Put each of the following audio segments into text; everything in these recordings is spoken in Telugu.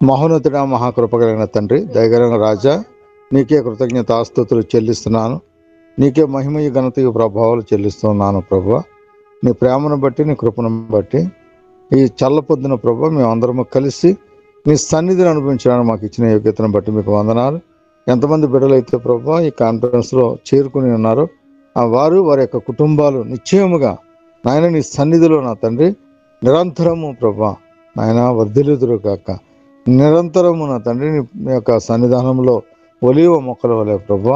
మహోన్నతుడా, మహాకృప కలిగిన తండ్రి, దయగలిగిన రాజా, నీకే కృతజ్ఞతాస్తుతులు చెల్లిస్తున్నాను. నీకే మహిమయు ఘనతయు ప్రభావాలు చెల్లిస్తున్నాను ప్రభువా. నీ ప్రేమను బట్టి, నీ కృపను బట్టి ఈ చల్లపొద్దున ప్రభు మేమందరము కలిసి మీ సన్నిధిని అనుభవించడానికి మాకు ఇచ్చిన యోగ్యతను బట్టి మీకు వందనాలు. ఎంతమంది బిడ్డలైతే ప్రభు ఈ కాన్ఫరెన్స్లో చేరుకుని ఉన్నారో వారి యొక్క కుటుంబాలు నిశ్చయముగా నాయన నీ సన్నిధిలో నా తండ్రి నిరంతరము ప్రభు నాయన వర్ధిల్లుదురు కాక, నిరంతరము నా తండ్రి నీ యొక్క సన్నిధానంలో ఒలీవ మొక్కల వలె ప్రభు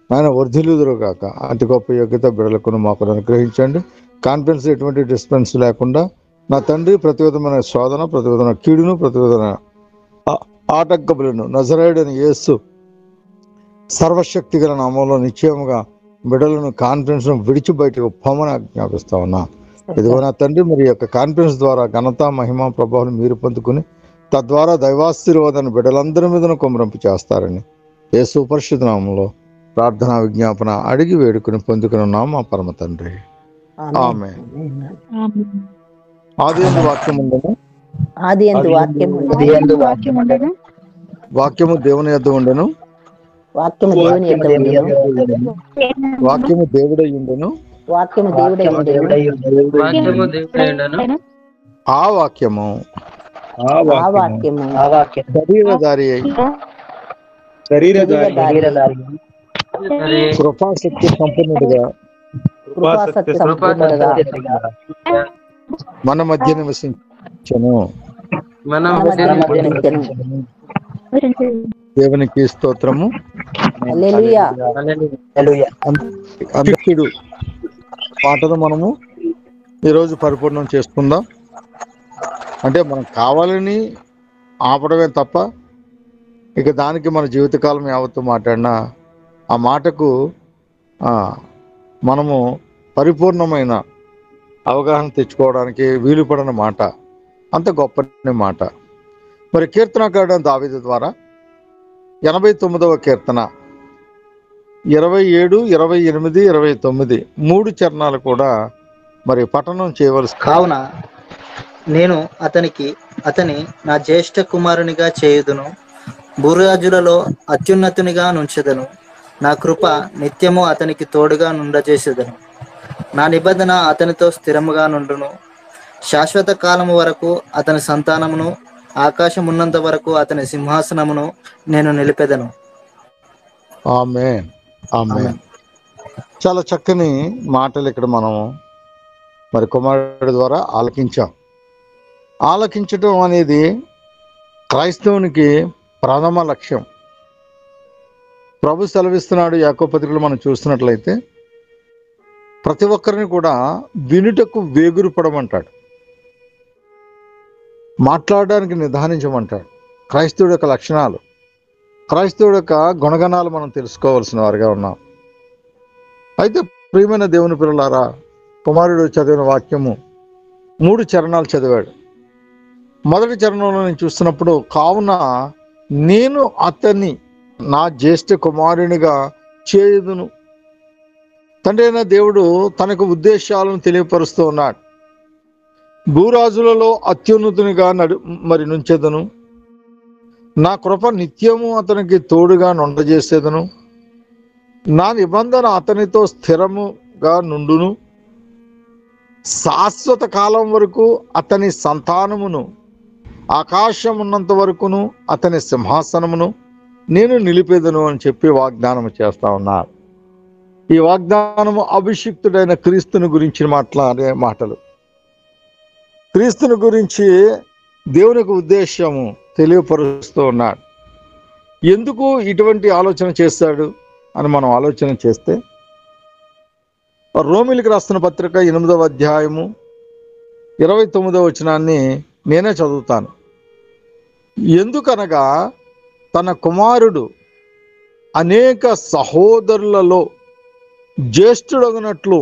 నాయన వర్ధిల్లుదురు కాక. అతి గొప్ప యోగ్యత బిడ్డలకు మాకు అనుగ్రహించండి. కాన్ఫరెన్స్ ఎటువంటి డిస్టర్బెన్స్ లేకుండా నా తండ్రి ప్రతి విధమైన శోధన, ప్రతి విధమైన కీడును, ప్రతి విధమైన ఆటంకములను నజరేయుడైన యేసు సర్వశక్తి గల నామంలో నిశ్చయముగా బిడ్డలను కాన్ఫరెన్స్ విడిచి బయటకు పొమ్మని ఆజ్ఞాపిస్తా ఉన్నా. ఇదిగో నా తండ్రి, మరి యొక్క కాన్ఫరెన్స్ ద్వారా ఘనత, మహిమ, ప్రభావం మీరు పొందుకుని తద్వారా దైవాశీర్వాదాన్ని బిడ్డలందరి మీదను కొమరింపు చేస్తారని యేసు పరిశుద్ధ నామంలో ప్రార్థనా విజ్ఞాపన అడిగి వేడుకుని పొందుకుని ఉన్నాం మా పరమ తండ్రి. ఆమేన్. ఆదియందు వాక్యం ఉండెను, వాక్యము దేవుని యొద్ద ఉండెను, వాక్యము దేవుడై ఉండెను, ఆ వాక్యము శరీరధారి కృపాశక్తి సంపన్నుడుగా మన మధ్య నివసించెను. దేవునికి స్తోత్రము. అధ్యక్షుడు పాటను మనము ఈరోజు పరిపూర్ణం చేసుకుందాం. అంటే మనం కావాలని ఆపడమే తప్ప ఇక దానికి మన జీవితకాలం యావత్తు మాట్లాడినా ఆ మాటకు మనము పరిపూర్ణమైన అవగాహన తెచ్చుకోవడానికి వీలు పడిన మాట, అంత గొప్ప మాట. మరి కీర్తనకారుడు దావీదు ద్వారా 89వ కీర్తన 27, 28, 29 3 చరణాలు కూడా మరి పఠనం చేయవలసి. కావున నేను అతని నా జ్యేష్ఠ కుమారునిగా చేయుదును, భూరాజులలో అత్యున్నతునిగా నుంచెదను. నా కృప నిత్యము అతనికి తోడుగా నుండజేసేదను. నా నిబంధన అతనితో స్థిరముగా నుండును. శాశ్వత కాలము వరకు అతని సంతానమును, ఆకాశం ఉన్నంత వరకు అతని సింహాసనమును నేను నిలిపెదను. ఆమేన్, ఆమేన్. చాలా చక్కని మాటలు ఇక్కడ మనం మరి కుమారుడి ద్వారా ఆలకించటం అనేది క్రైస్తవునికి ప్రథమ లక్ష్యం. ప్రభు సెలవిస్తున్నాడు యాకోబు పత్రికలో మనం చూస్తున్నట్లయితే ప్రతి ఒక్కరిని కూడా వినుటకు వేగురు పడమంటాడు, మాట్లాడడానికి నిదానించమంటాడు. క్రైస్తవుడి యొక్క లక్షణాలు, క్రైస్తవుడి యొక్క గుణగణాలు మనం తెలుసుకోవాల్సిన వారిగా ఉన్నాం. అయితే ప్రియమైన దేవుని పిల్లలారా, కుమారుడు చదివిన వాక్యము 3 చరణాలు చదివాడు. మొదటి చరణంలో నేను చూస్తున్నప్పుడు, కావున నేను అతన్ని నా జ్యేష్ఠ కుమారునిగా చేయుదును. తండ్రి అయిన దేవుడు తనకు ఉద్దేశాలను తెలియపరుస్తూ ఉన్నాడు. భూరాజులలో అత్యున్నతునిగా మరి నుంచెదను, నా కృప నిత్యము అతనికి తోడుగా నుండజేసేదను, నా నిబంధన అతనితో స్థిరముగా నుండును, శాశ్వత కాలం వరకు అతని సంతానమును, ఆకాశం ఉన్నంత వరకును అతని సింహాసనమును నేను నిలిపేదను అని చెప్పి వాగ్దానం చేస్తా ఉన్నారు. ఈ వాగ్దానము అభిషిక్తుడైన క్రీస్తుని గురించి మాట్లాడే మాటలు. క్రీస్తుని గురించి దేవునికి ఉద్దేశము తెలియపరుస్తూ ఉన్నాడు. ఎందుకు ఇటువంటి ఆలోచన చేస్తాడు అని మనం ఆలోచన చేస్తే, రోమిలికి రాస్తున్న పత్రిక 8వ అధ్యాయము 29వ వచనాన్ని నేనే చదువుతాను. ఎందుకనగా తన కుమారుడు అనేక సహోదరులలో జ్యేష్ఠుడగునట్లు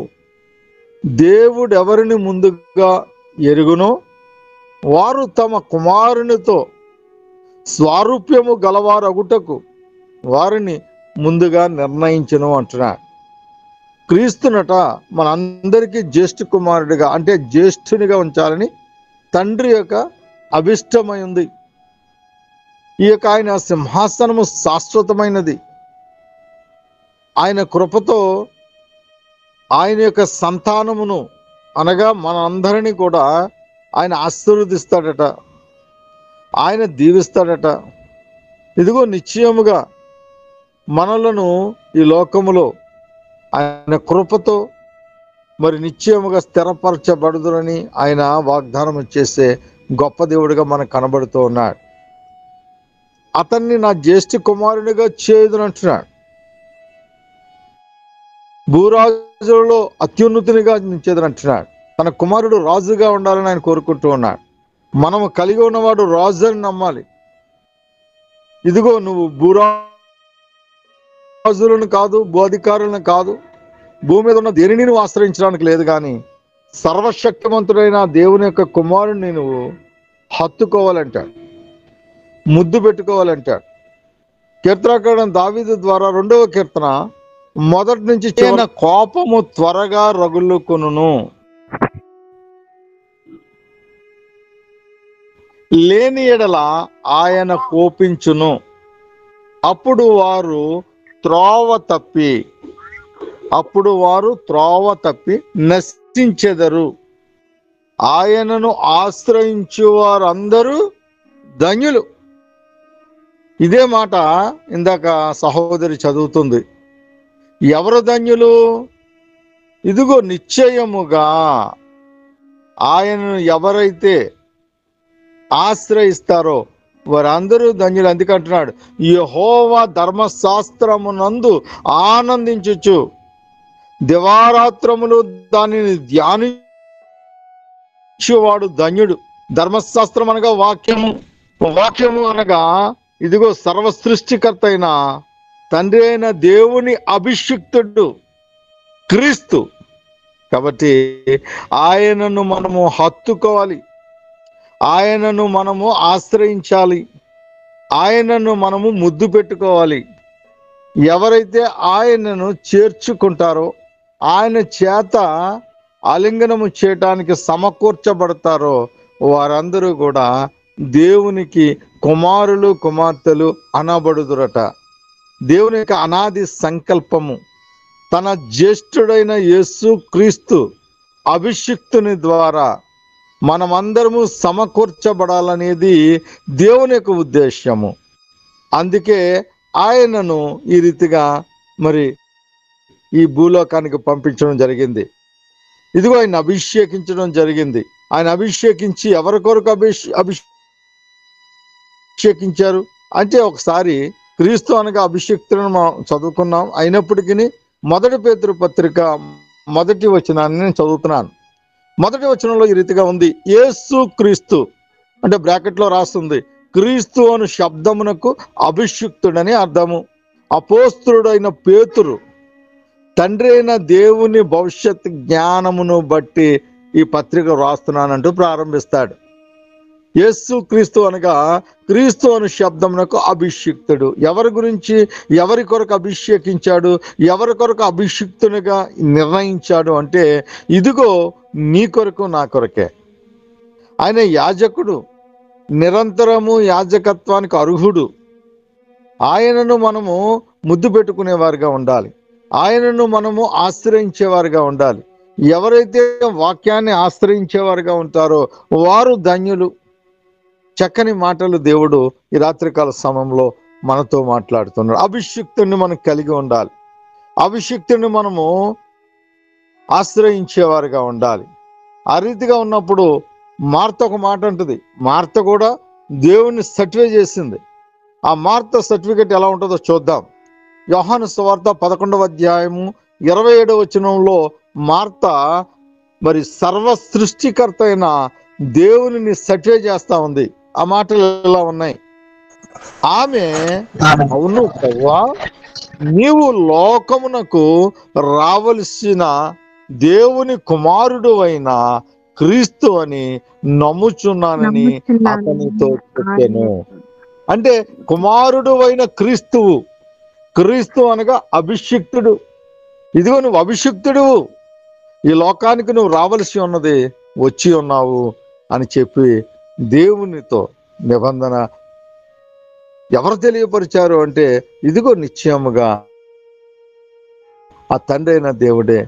దేవుడెవరిని ముందుగా ఎరుగునో వారు తమ కుమారునితో స్వారూప్యము గలవారగుటకు వారిని ముందుగా నిర్ణయించును అంటున్నాడు. క్రీస్తునట మనందరికీ జ్యేష్ఠ కుమారుడిగా, అంటే జ్యేష్ఠునిగా ఉంచాలని తండ్రి యొక్క అభిష్టమై ఉంది. ఈ యొక్క ఆయన సింహాసనము శాశ్వతమైనది. ఆయన కృపతో ఆయన యొక్క సంతానమును అనగా మనందరినీ కూడా ఆయన ఆశీర్వదిస్తాడట, ఆయన దీవిస్తాడట. ఇదిగో నిశ్చయముగా మనలను ఈ లోకములో ఆయన కృపతో మరి నిశ్చయముగా స్థిరపరచబడుదురని ఆయన వాగ్దానం చేసే గొప్ప దేవుడిగా మనకు కనబడుతూ ఉన్నాడు. అతన్ని నా జ్యేష్ఠ కుమారునిగా చేయుదునంటున్నాడు. భూరాజులలో అత్యున్నతునిగా నిలిచేదనంటున్నాడు. తన కుమారుడు రాజుగా ఉండాలని ఆయన కోరుకుంటూ ఉన్నాడు. మనము కలిగి ఉన్నవాడు రాజు అని నమ్మాలి. ఇదిగో నువ్వు భూరాజులను కాదు, భూధికారులను కాదు, భూమి మీద ఉన్న దేనిని నువ్వు ఆశ్రయించడానికి లేదు, కానీ సర్వశక్తిమంతుడైన దేవుని యొక్క కుమారుడిని నువ్వు హత్తుకోవాలంటాడు, ముద్దు పెట్టుకోవాలంటాడు. కీర్తనకారుడైన దావీదు ద్వారా 2వ కీర్తన మొదటి నుంచి చివరి కోపము త్వరగా రగులుకొనును, లేని ఎడల ఆయన కోపించును, అప్పుడు వారు త్రోవ తప్పి నశించెదరు. ఆయనను ఆశ్రయించు వారందరూ ధన్యులు. ఇదే మాట ఇందాక సహోదరి చదువుతుంది. ఎవరు ధన్యులు? ఇదిగో నిశ్చయముగా ఆయనను ఎవరైతే ఆశ్రయిస్తారో వారందరూ ధన్యులు. అందుకంటున్నాడు, యెహోవా ధర్మశాస్త్రమునందు ఆనందించుచు దివారాత్రములు దానిని ధ్యానించువాడు ధన్యుడు. ధర్మశాస్త్రం అనగా వాక్యము అనగా ఇదిగో సర్వ సృష్టికర్త అయిన తండ్రి అయిన దేవుని అభిషిక్తుడు క్రీస్తు. కాబట్టి ఆయనను మనము హత్తుకోవాలి, ఆయనను మనము ఆశ్రయించాలి, ఆయనను మనము ముద్దు పెట్టుకోవాలి. ఎవరైతే ఆయనను చేర్చుకుంటారో, ఆయన చేత ఆలింగనము చేయటానికి సమకూర్చబడతారో వారందరూ కూడా దేవునికి కుమారులు కుమార్తెలు అనబడుదురట. దేవుని యొక్క అనాది సంకల్పము తన జ్యేష్ఠుడైన యేసు క్రీస్తు అభిషిక్తుని ద్వారా మనమందరము సమకూర్చబడాలనేది దేవుని యొక్క ఉద్దేశ్యము. అందుకే ఆయనను ఈ రీతిగా మరి ఈ భూలోకానికి పంపించడం జరిగింది. ఇదిగో ఆయన అభిషేకించడం జరిగింది. ఆయన అభిషేకించి ఎవరి కొరకు అభిషేకించారు అంటే, ఒకసారి క్రీస్తు అనగా అభిషేక్తులను మనం చదువుకున్నాం. అయినప్పటికీ 1 పేతురు పత్రిక 1వ వచనాన్ని నేను చదువుతున్నాను. 1వ వచనంలో ఈ రీతిగా ఉంది, యేసు క్రీస్తు అంటే బ్రాకెట్లో రాస్తుంది, క్రీస్తు అను శబ్దమునకు అభిషిక్తుడని అర్థము. అపోస్తలుడైన పేతురు తండ్రి అయిన దేవుని భవిష్యత్ జ్ఞానమును బట్టి ఈ పత్రిక రాస్తున్నానంటూ ప్రారంభిస్తాడు. యేసు క్రీస్తు అనగా క్రీస్తు అను శబ్దమునకు అభిషిక్తుడు. ఎవరి గురించి, ఎవరి కొరకు అభిషేకించాడు, ఎవరి కొరకు అభిషిక్తునిగా నిర్ణయించాడు అంటే, ఇదిగో నీ కొరకు నా కొరకే. ఆయన యాజకుడు, నిరంతరము యాజకత్వానికి అర్హుడు. ఆయనను మనము ముద్దు పెట్టుకునేవారుగా ఉండాలి, ఆయనను మనము ఆశ్రయించేవారుగా ఉండాలి. ఎవరైతే వాక్యాన్ని ఆశ్రయించేవారుగా ఉంటారో వారు ధన్యులు. చక్కని మాటలు దేవుడు ఈ రాత్రికాల సమయంలో మనతో మాట్లాడుతున్నాడు. అభిషిక్తుడిని మనం కలిగి ఉండాలి, అభిషిక్తుడిని మనము ఆశ్రయించేవారుగా ఉండాలి. ఆ రీతిగా ఉన్నప్పుడు మార్త ఒక మాట అంటుంది. మార్త కూడా దేవుణ్ణి సర్టిఫై చేసింది. ఆ మార్త సర్టిఫికెట్ ఎలా ఉంటుందో చూద్దాం. యోహాను సువార్త 11వ అధ్యాయము 27వ వచనంలో మార్త మరి సర్వ సృష్టికర్త అయిన దేవుని సర్టిఫై చేస్తా ఉంది. ఆ మాటలు ఎలా ఉన్నాయి? ఆమె, అవును ప్రభువా, నీవు లోకమునకు రావలసిన దేవుని కుమారుడు అయిన క్రీస్తు అని నమ్ముచున్నానని అతనితో చెప్పాను. అంటే కుమారుడు అయిన క్రీస్తువు, క్రీస్తు అనగా అభిషిక్తుడు. ఇదిగో నువ్వు అభిషిక్తుడు, ఈ లోకానికి నువ్వు రావలసి ఉన్నది, వచ్చి ఉన్నావు అని చెప్పి దేవునితో నిబంధన ఎవరు తెలియపరిచారు అంటే, ఇదిగో నిశ్చయముగా ఆ తండ్రి అయిన దేవుడే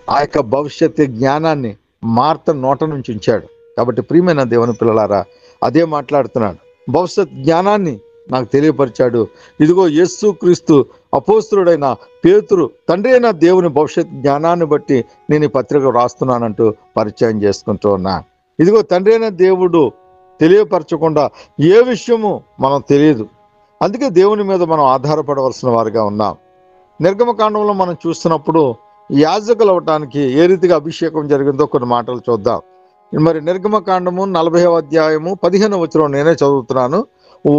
ఆ యొక్క భవిష్యత్తు జ్ఞానాన్ని మార్త నోట నుంచి ఉంచాడు. కాబట్టి ప్రియమైన దేవుని పిల్లలారా, అదే మాట్లాడుతున్నాడు. భవిష్యత్ జ్ఞానాన్ని నాకు తెలియపరిచాడు. ఇదిగో యేసు క్రీస్తు అపోస్తలుడైన పేతురు తండ్రి అయిన దేవుని భవిష్యత్ జ్ఞానాన్ని బట్టి నేను ఈ పత్రిక రాస్తున్నానంటూ పరిచయం చేసుకుంటూ ఉన్నా. ఇదిగో తండ్రి అయిన దేవుడు తెలియపరచకుండా ఏ విషయము మనం తెలియదు. అందుకే దేవుని మీద మనం ఆధారపడవలసిన వారిగా ఉన్నాం. నిర్గమకాండంలో మనం చూస్తున్నప్పుడు యాజకులు అవటానికి ఏ రీతిగా అభిషేకం జరిగిందో కొన్ని మాటలు చూద్దాం. మరి నిర్గమకాండము 40వ అధ్యాయము 15వ వచనం నేనే చదువుతున్నాను.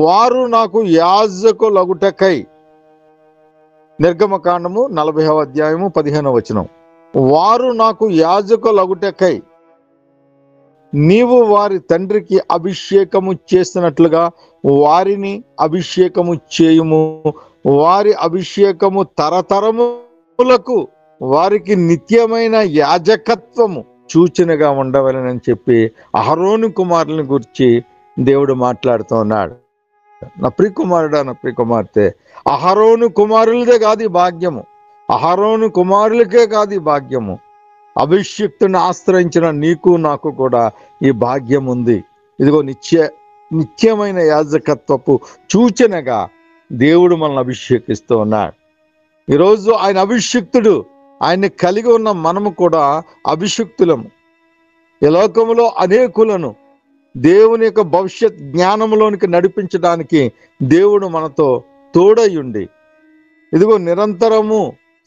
వారు నాకు యాజకులగుటకై, నిర్గమకాండము 40వ అధ్యాయము 15వ వచనం, వారు నాకు యాజకులగుటకై నీవు వారి తండ్రికి అభిషేకము చేసినట్లుగా వారిని అభిషేకము చేయుము. వారి అభిషేకము తరతరములకు వారికి నిత్యమైన యాజకత్వము సూచనగా ఉండవలెనని చెప్పి అహరోను కుమారులను గురించి దేవుడు మాట్లాడుతూ ఉన్నాడు. నా ప్రియకుమారుడా, నా ప్రియకుమార్తె, అహరోను కుమారులదే కాదు ఈ భాగ్యము, అహరోను కుమారులకే కాదు ఈ భాగ్యము, అభిషిక్తుని ఆశ్రయించిన నీకు నాకు కూడా ఈ భాగ్యం ఉంది. ఇదిగో నిత్యమైన యాజకత్వపు సూచనగా దేవుడు మనల్ని అభిషేకిస్తూ ఉన్నాడు. ఈరోజు ఆయన అభిషిక్తుడు, ఆయన్ని కలిగి ఉన్న మనము కూడా అభిషిక్తులము. ఈ లోకములో అనేకులను దేవుని యొక్క భవిష్యత్ జ్ఞానంలోనికి నడిపించడానికి దేవుడు మనతో తోడయ్యుండి, ఇదిగో నిరంతరము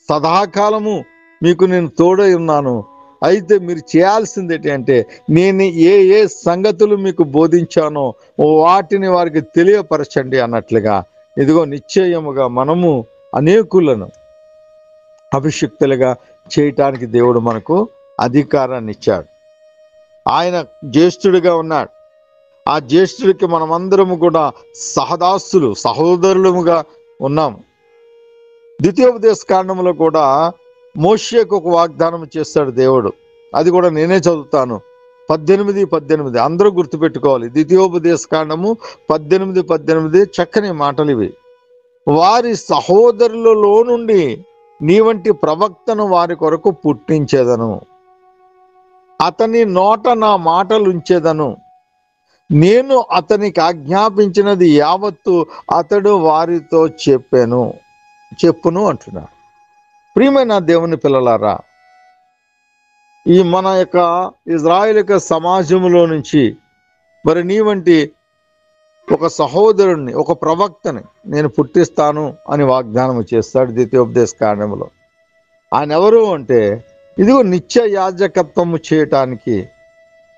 సదాకాలము మీకు నేను తోడై ఉన్నాను, అయితే మీరు చేయాల్సింది ఏంటంటే నేను ఏ సంగతులు మీకు బోధించానో వాటిని వారికి తెలియపరచండి అన్నట్లుగా, ఇదిగో నిశ్చయముగా మనము అనేకులను అభిషిక్తులుగా చేయటానికి దేవుడు మనకు అధికారాన్ని ఇచ్చాడు. ఆయన జ్యేష్ఠుడిగా ఉన్నాడు. ఆ జ్యేష్ఠుడికి మనమందరము కూడా సహదాసులు, సహోదరులముగా ఉన్నాము. ద్వితీయోపదేశ కాండంలో కూడా మోషేకు ఒక వాగ్దానం చేస్తాడు దేవుడు. అది కూడా నేనే చదువుతాను. 18 అందరూ గుర్తుపెట్టుకోవాలి. ద్వితీయోపదేశ కాండము 18 చక్కని మాటలు ఇవి. వారి సహోదరులలో నుండి నీ వంటి ప్రవక్తను వారి కొరకు పుట్టించేదను, అతని నోట నా మాటలు ఉంచేదను, నేను అతనికి ఆజ్ఞాపించినది యావత్తు అతడు వారితో చెప్పును అంటున్నాడు. ప్రియమైన దేవుని పిల్లలారా, ఈ మన యొక్క ఇజ్రాయేల్ యొక్క సమాజంలో నుంచి మరి నీ వంటి ఒక సహోదరుణ్ణి, ఒక ప్రవక్తని నేను పుట్టిస్తాను అని వాగ్దానం చేస్తాడు ద్వితీయోపదేశ కాండంలో. ఆయన ఎవరు అంటే, ఇదిగో నిత్య యాజకత్వము చేయటానికి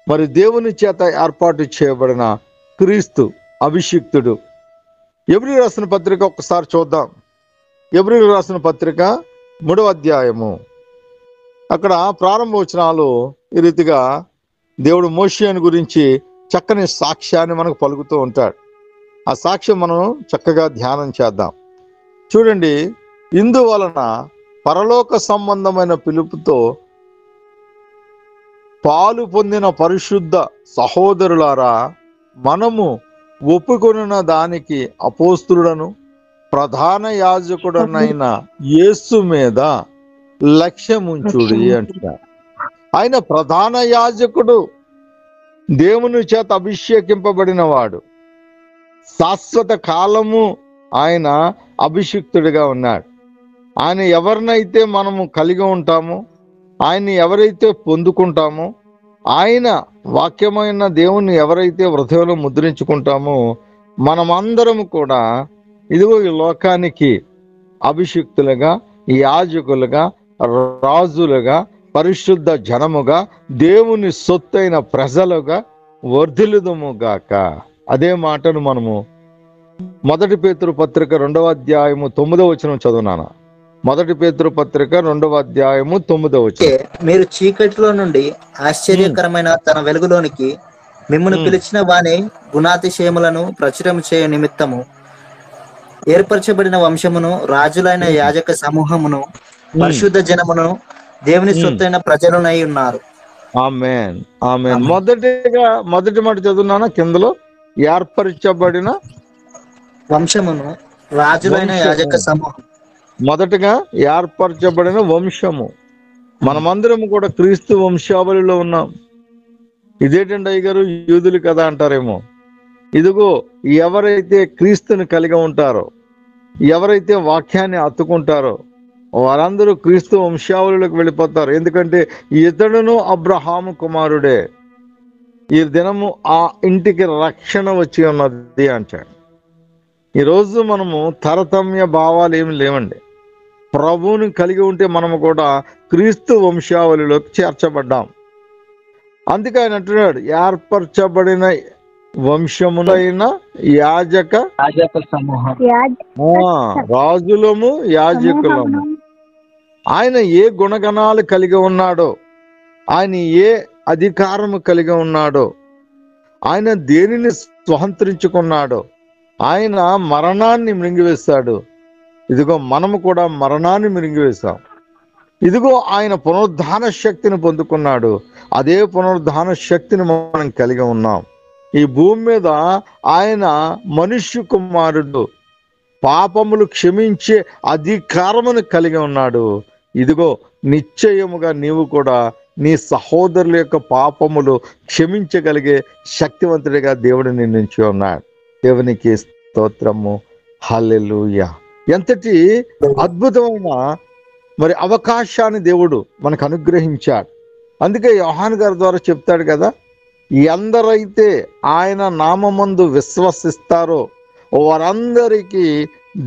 మరి దేవుని చేత ఏర్పాటు చేయబడిన క్రీస్తు అభిషిక్తుడు. ఎబ్రీయులకు రాసిన పత్రిక ఒకసారి చూద్దాం. ఎబ్రీయులకు రాసిన పత్రిక 3వ అధ్యాయము, అక్కడ ప్రారంభ వచనాలు ఈ రీతిగా దేవుడు మోషేను గురించి చక్కని సాక్ష్యాన్ని మనకు పలుకుతూ ఉంటాడు. ఆ సాక్ష్యం మనం చక్కగా ధ్యానం చేద్దాం. చూడండి, ఇందువలన పరలోక సంబంధమైన పిలుపుతో పాలు పొందిన పరిశుద్ధ సహోదరులారా, మనము ఒప్పుకొనిన దానికి అపోస్తులుడను ప్రధాన యాజకుడనైన యేసు మీద లక్ష్యముంచుడి అంటున్నారు. ఆయన ప్రధాన యాజకుడు, దేవుని చేత అభిషేకింపబడిన వాడు, శాశ్వత కాలము ఆయన అభిషిక్తుడిగా ఉన్నాడు. ఆయన ఎవరినైతే మనము కలిగి ఉంటామో, ఆయన్ని ఎవరైతే పొందుకుంటామో, ఆయన వాక్యమైన దేవుణ్ణి ఎవరైతే హృదయంలో ముద్రించుకుంటామో, మనమందరం కూడా ఇదిగో ఈ లోకానికి అభిషిక్తులుగా, యాజకులుగా, రాజులుగా, పరిశుద్ధ జనముగా, దేవుని సొత్తైన ప్రజలుగా వర్ధిల్లుదుముగాక. అదే మాటను మనము 1 పేతురు పత్రిక 2వ అధ్యాయము 9వ వచనం చదువునాను. 1 పేతురు పత్రిక 2వ అధ్యాయము 9వ వచనం. మీరు చీకటిలో నుండి ఆశ్చర్యకరమైన తన వెలుగులోనికి మిమ్మల్ని పిలిచిన వాని గుణాతిశయములను ప్రచురం చేయ నిమిత్తము ఏర్పరచబడిన వంశమును, రాజులైన యాజక సమూహమును, పరిశుద్ధ జనమును, దేవుని సొత్తైన ప్రజలునై ఉన్నారు. ఆమేన్, ఆమేన్. మొదటి మాట చదువున్నానా కిందలో? ఏర్పరచబడిన వంశమును, రాజులైన యాజక వంశము సమూహం. మొదటగా ఏర్పరచబడిన వంశము. మనమందరం కూడా క్రీస్తు వంశావళిలో ఉన్నాం. ఇదేంటండి అయ్యగారు యూదులు కదా అంటారేమో. ఇదిగో ఎవరైతే క్రీస్తుని కలిగి ఉంటారో, ఎవరైతే వాక్యాన్ని అత్తుకుంటారో వారందరూ క్రీస్తు వంశావళిలోకి వెళ్ళిపోతారు. ఎందుకంటే ఇతడును అబ్రహాము కుమారుడే. ఈ దినము ఆ ఇంటికి రక్షణ వచ్చి ఉన్నది అంటాడు. ఈరోజు మనము తరతమ్య భావాలు ఏమి లేవండి. ప్రభువుని కలిగి ఉంటే మనము కూడా క్రీస్తు వంశావళిలోకి చేర్చబడ్డాం. అందుకే ఆయన అంటున్నాడు, ఏర్పరచబడిన వంశములైన యాజక సమూహం. రాజులము, యాజకులము. ఆయన ఏ గుణగణాలు కలిగి ఉన్నాడో, ఆయన ఏ అధికారము కలిగి ఉన్నాడో, ఆయన దేనిని స్వతంత్రించుకున్నాడో, ఆయన మరణాన్ని మృంగివేశాడు. ఇదిగో మనము కూడా మరణాన్ని మృంగివేశాం. ఇదిగో ఆయన పునరుద్ధాన శక్తిని పొందుకున్నాడు. అదే పునరుద్ధాన శక్తిని మనం కలిగి ఉన్నాం. ఈ భూమి మీద ఆయన మనుష్య కుమారుడు, పాపములు క్షమించే అధికారమును కలిగి ఉన్నాడు. ఇదిగో నిశ్చయముగా నీవు కూడా నీ సహోదరుల యొక్క పాపములు క్షమించగలిగే శక్తివంతుడిగా దేవుడు నిన్నుంచి ఉన్నాడు. దేవునికి స్తోత్రము. హల్లెలూయా. ఎంతటి అద్భుతమైన మరి అవకాశాన్ని దేవుడు మనకు అనుగ్రహించాడు. అందుకే యోహాను గారి ద్వారా చెప్తాడు కదా, ఎందరైతే ఆయన నామమందు విశ్వసిస్తారో వారందరికీ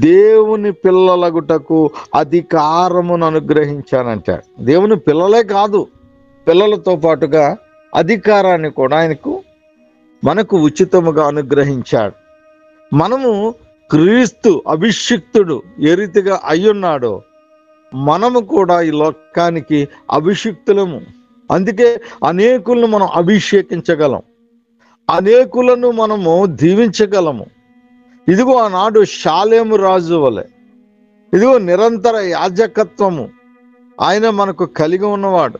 దేవుని పిల్లలగుటకు అధికారమును అనుగ్రహించానంటాడు. దేవుని పిల్లలే కాదు, పిల్లలతో పాటుగా అధికారాన్ని కూడా ఆయనకు మనకు ఉచితముగా అనుగ్రహించాడు. మనము క్రీస్తు అభిషిక్తుడు ఏ రీతిగా అయ్యున్నాడో మనము కూడా ఈ లోకానికి అభిషిక్తులము. అందుకే అనేకులను మనం అభిషేకించగలం, అనేకులను మనము దీవించగలము. ఇదిగో ఆనాడు షాలేము రాజు వలె ఇదిగో నిరంతర యాజకత్వము ఆయన మనకు కలిగి ఉన్నవాడు.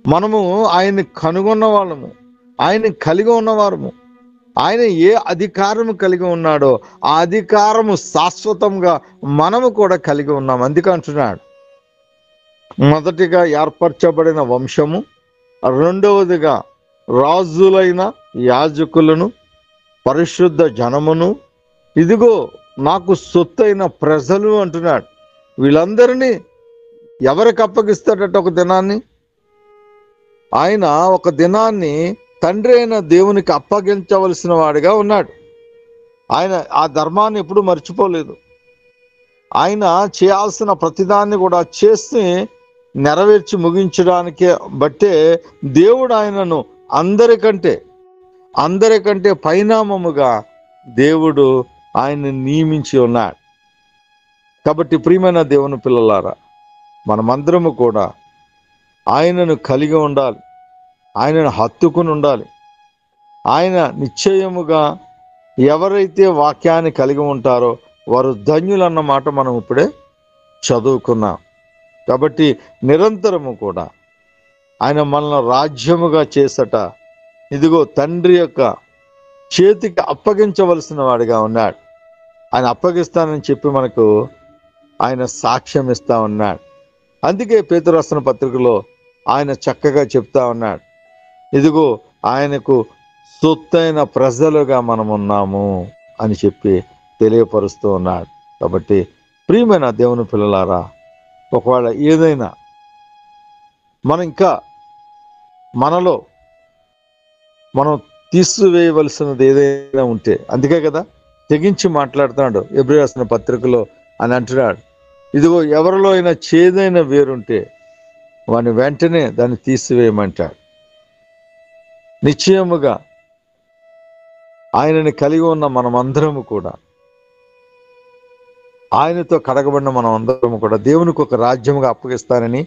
మనము ఆయన్ని కనుగొన్న వాళ్ళము, ఆయన కలిగి ఉన్నవారము. ఆయన ఏ అధికారము కలిగి ఉన్నాడో ఆ అధికారము శాశ్వతంగా మనము కూడా కలిగి ఉన్నాం. అందుకే అంటున్నాడు, మొదటిగా ఏర్పరచబడిన వంశము, రెండవదిగా రాజులైన యాజకులను, పరిశుద్ధ జనమును, ఇదిగో నాకు సొత్తైన ప్రజలు అంటున్నాడు. వీళ్ళందరినీ ఎవరికి అప్పగిస్తాడట? ఒక దినాన్ని ఆయన ఒక దినాన్ని తండ్రి అయిన దేవునికి అప్పగించవలసిన వాడిగా ఉన్నాడు. ఆయన ఆ ధర్మాన్ని ఎప్పుడు మర్చిపోలేదు. ఆయన చేయాల్సిన ప్రతిదాన్ని కూడా చేసి నెరవేర్చి ముగించడానికే బట్టే దేవుడు ఆయనను అందరికంటే పరిణామముగా దేవుడు ఆయన్ని నియమించి ఉన్నాడు. కాబట్టి ప్రియమైన దేవుని పిల్లలారా, మనమందరము కూడా ఆయనను కలిగి ఉండాలి, ఆయనను హత్తుకుని ఉండాలి. ఆయన నిశ్చయముగా ఎవరైతే వాక్యాన్ని కలిగి ఉంటారో వారు ధన్యులన్న మాట మనం ఇప్పుడే చదువుకున్నాం. కాబట్టి నిరంతరము కూడా ఆయన మనల్ని రాజ్యముగా చేసట ఇదిగో తండ్రి యొక్క చేతికి అప్పగించవలసిన వాడిగా ఉన్నాడు. ఆయన అప్పగిస్తానని చెప్పి మనకు ఆయన సాక్ష్యం ఇస్తా ఉన్నాడు. అందుకే పేతురు రాసిన పత్రికలో ఆయన చక్కగా చెప్తా ఉన్నాడు, ఇదిగో ఆయనకు సొత్తైన ప్రజలుగా మనం ఉన్నాము అని చెప్పి తెలియపరుస్తూ ఉన్నాడు. కాబట్టి ప్రియమైన దేవుని పిల్లలారా, ఒకవేళ ఏదైనా మనం ఇంకా మనలో మనం తీసివేయవలసినది ఏదైనా ఉంటే, అందుకే కదా తెగించి మాట్లాడుతున్నాడు ఎబ్రీ రాసిన పత్రికలో అని అంటున్నాడు, ఇదిగో ఎవరిలో అయినా చేదైన వేరుంటే వాని వెంటనే దాన్ని తీసివేయమంటాడు. నిశ్చయముగా ఆయనని కలిగి ఉన్న మనమందరము కూడా, ఆయనతో కడగబడిన మనం అందరము కూడా దేవునికి ఒక రాజ్యముగా అప్పగిస్తానని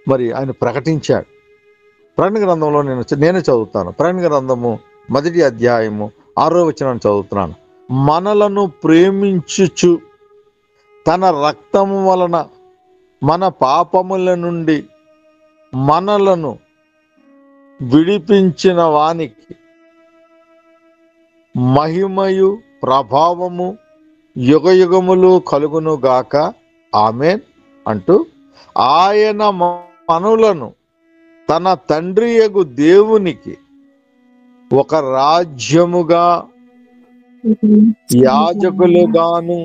మరి ఆయన ప్రకటించాడు. ప్రకటన గ్రంథంలో నేనే చదువుతాను. ప్రకటన గ్రంథము 1వ అధ్యాయము 6వ వచనాన్ని చదువుతున్నాను. మనలను ప్రేమించుచు తన రక్తము వలన మన పాపముల నుండి మనలను విడిపించిన వానికి మహిమయు ప్రభావము యుగ యుగములు కలుగును గాక ఆమేన్ అంటూ ఆయన మనులను తన తండ్రి యగు దేవునికి ఒక రాజ్యముగా యాజకులుగాను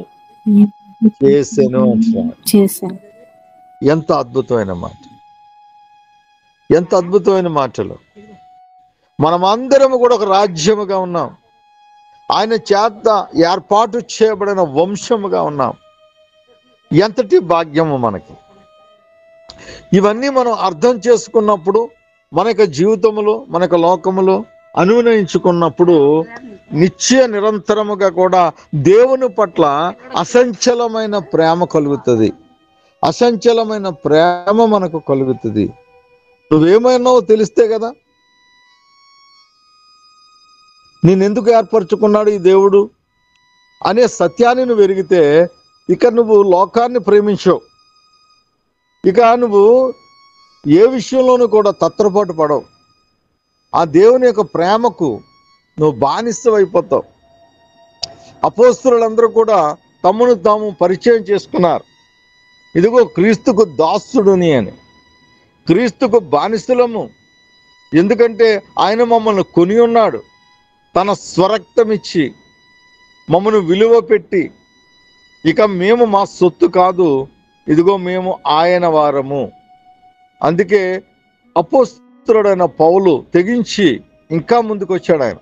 చేసెను అంటున్నాడు. చేశాను. ఎంత అద్భుతమైన మాట, ఎంత అద్భుతమైన మాటలు. మనమందరము కూడా ఒక రాజ్యముగా ఉన్నాం. ఆయన చేత ఏర్పాటు చేయబడిన వంశముగా ఉన్నాం. ఎంతటి భాగ్యము మనకి. ఇవన్నీ మనం అర్థం చేసుకున్నప్పుడు మన యొక్క జీవితంలో, మన యొక్క లోకములో అనునయించుకున్నప్పుడు నిత్య నిరంతరముగా కూడా దేవుని పట్ల అసంచలమైన ప్రేమ కలుగుతుంది. అసంచలమైన ప్రేమ మనకు కలుగుతుంది. నువ్వేమైనావో తెలిస్తే కదా, నేనెందుకు ఏర్పరచుకున్నాడు ఈ దేవుడు అనే సత్యాన్ని నువ్వు ఎరిగితే ఇక నువ్వు లోకాన్ని ప్రేమించవు. ఇక నువ్వు ఏ విషయంలోనూ కూడా తత్రపాటు పడవు. ఆ దేవుని యొక్క ప్రేమకు నువ్వు బానిసవైపోతావు. అపోస్తలులందరూ కూడా తమను తాము పరిచయం చేసుకున్నారు. ఇదిగో క్రీస్తుకు దాసుడుని అని, క్రీస్తుకు బానిసలము. ఎందుకంటే ఆయన మమ్మల్ని కొని ఉన్నాడు. తన స్వరక్తమిచ్చి మమ్మను విలువ పెట్టి, ఇక మేము మా సొత్తు కాదు, ఇదిగో మేము ఆయన వారము. అందుకే అపోస్తలుడైన పౌలు తెగించి ఇంకా ముందుకు వచ్చాడు. ఆయన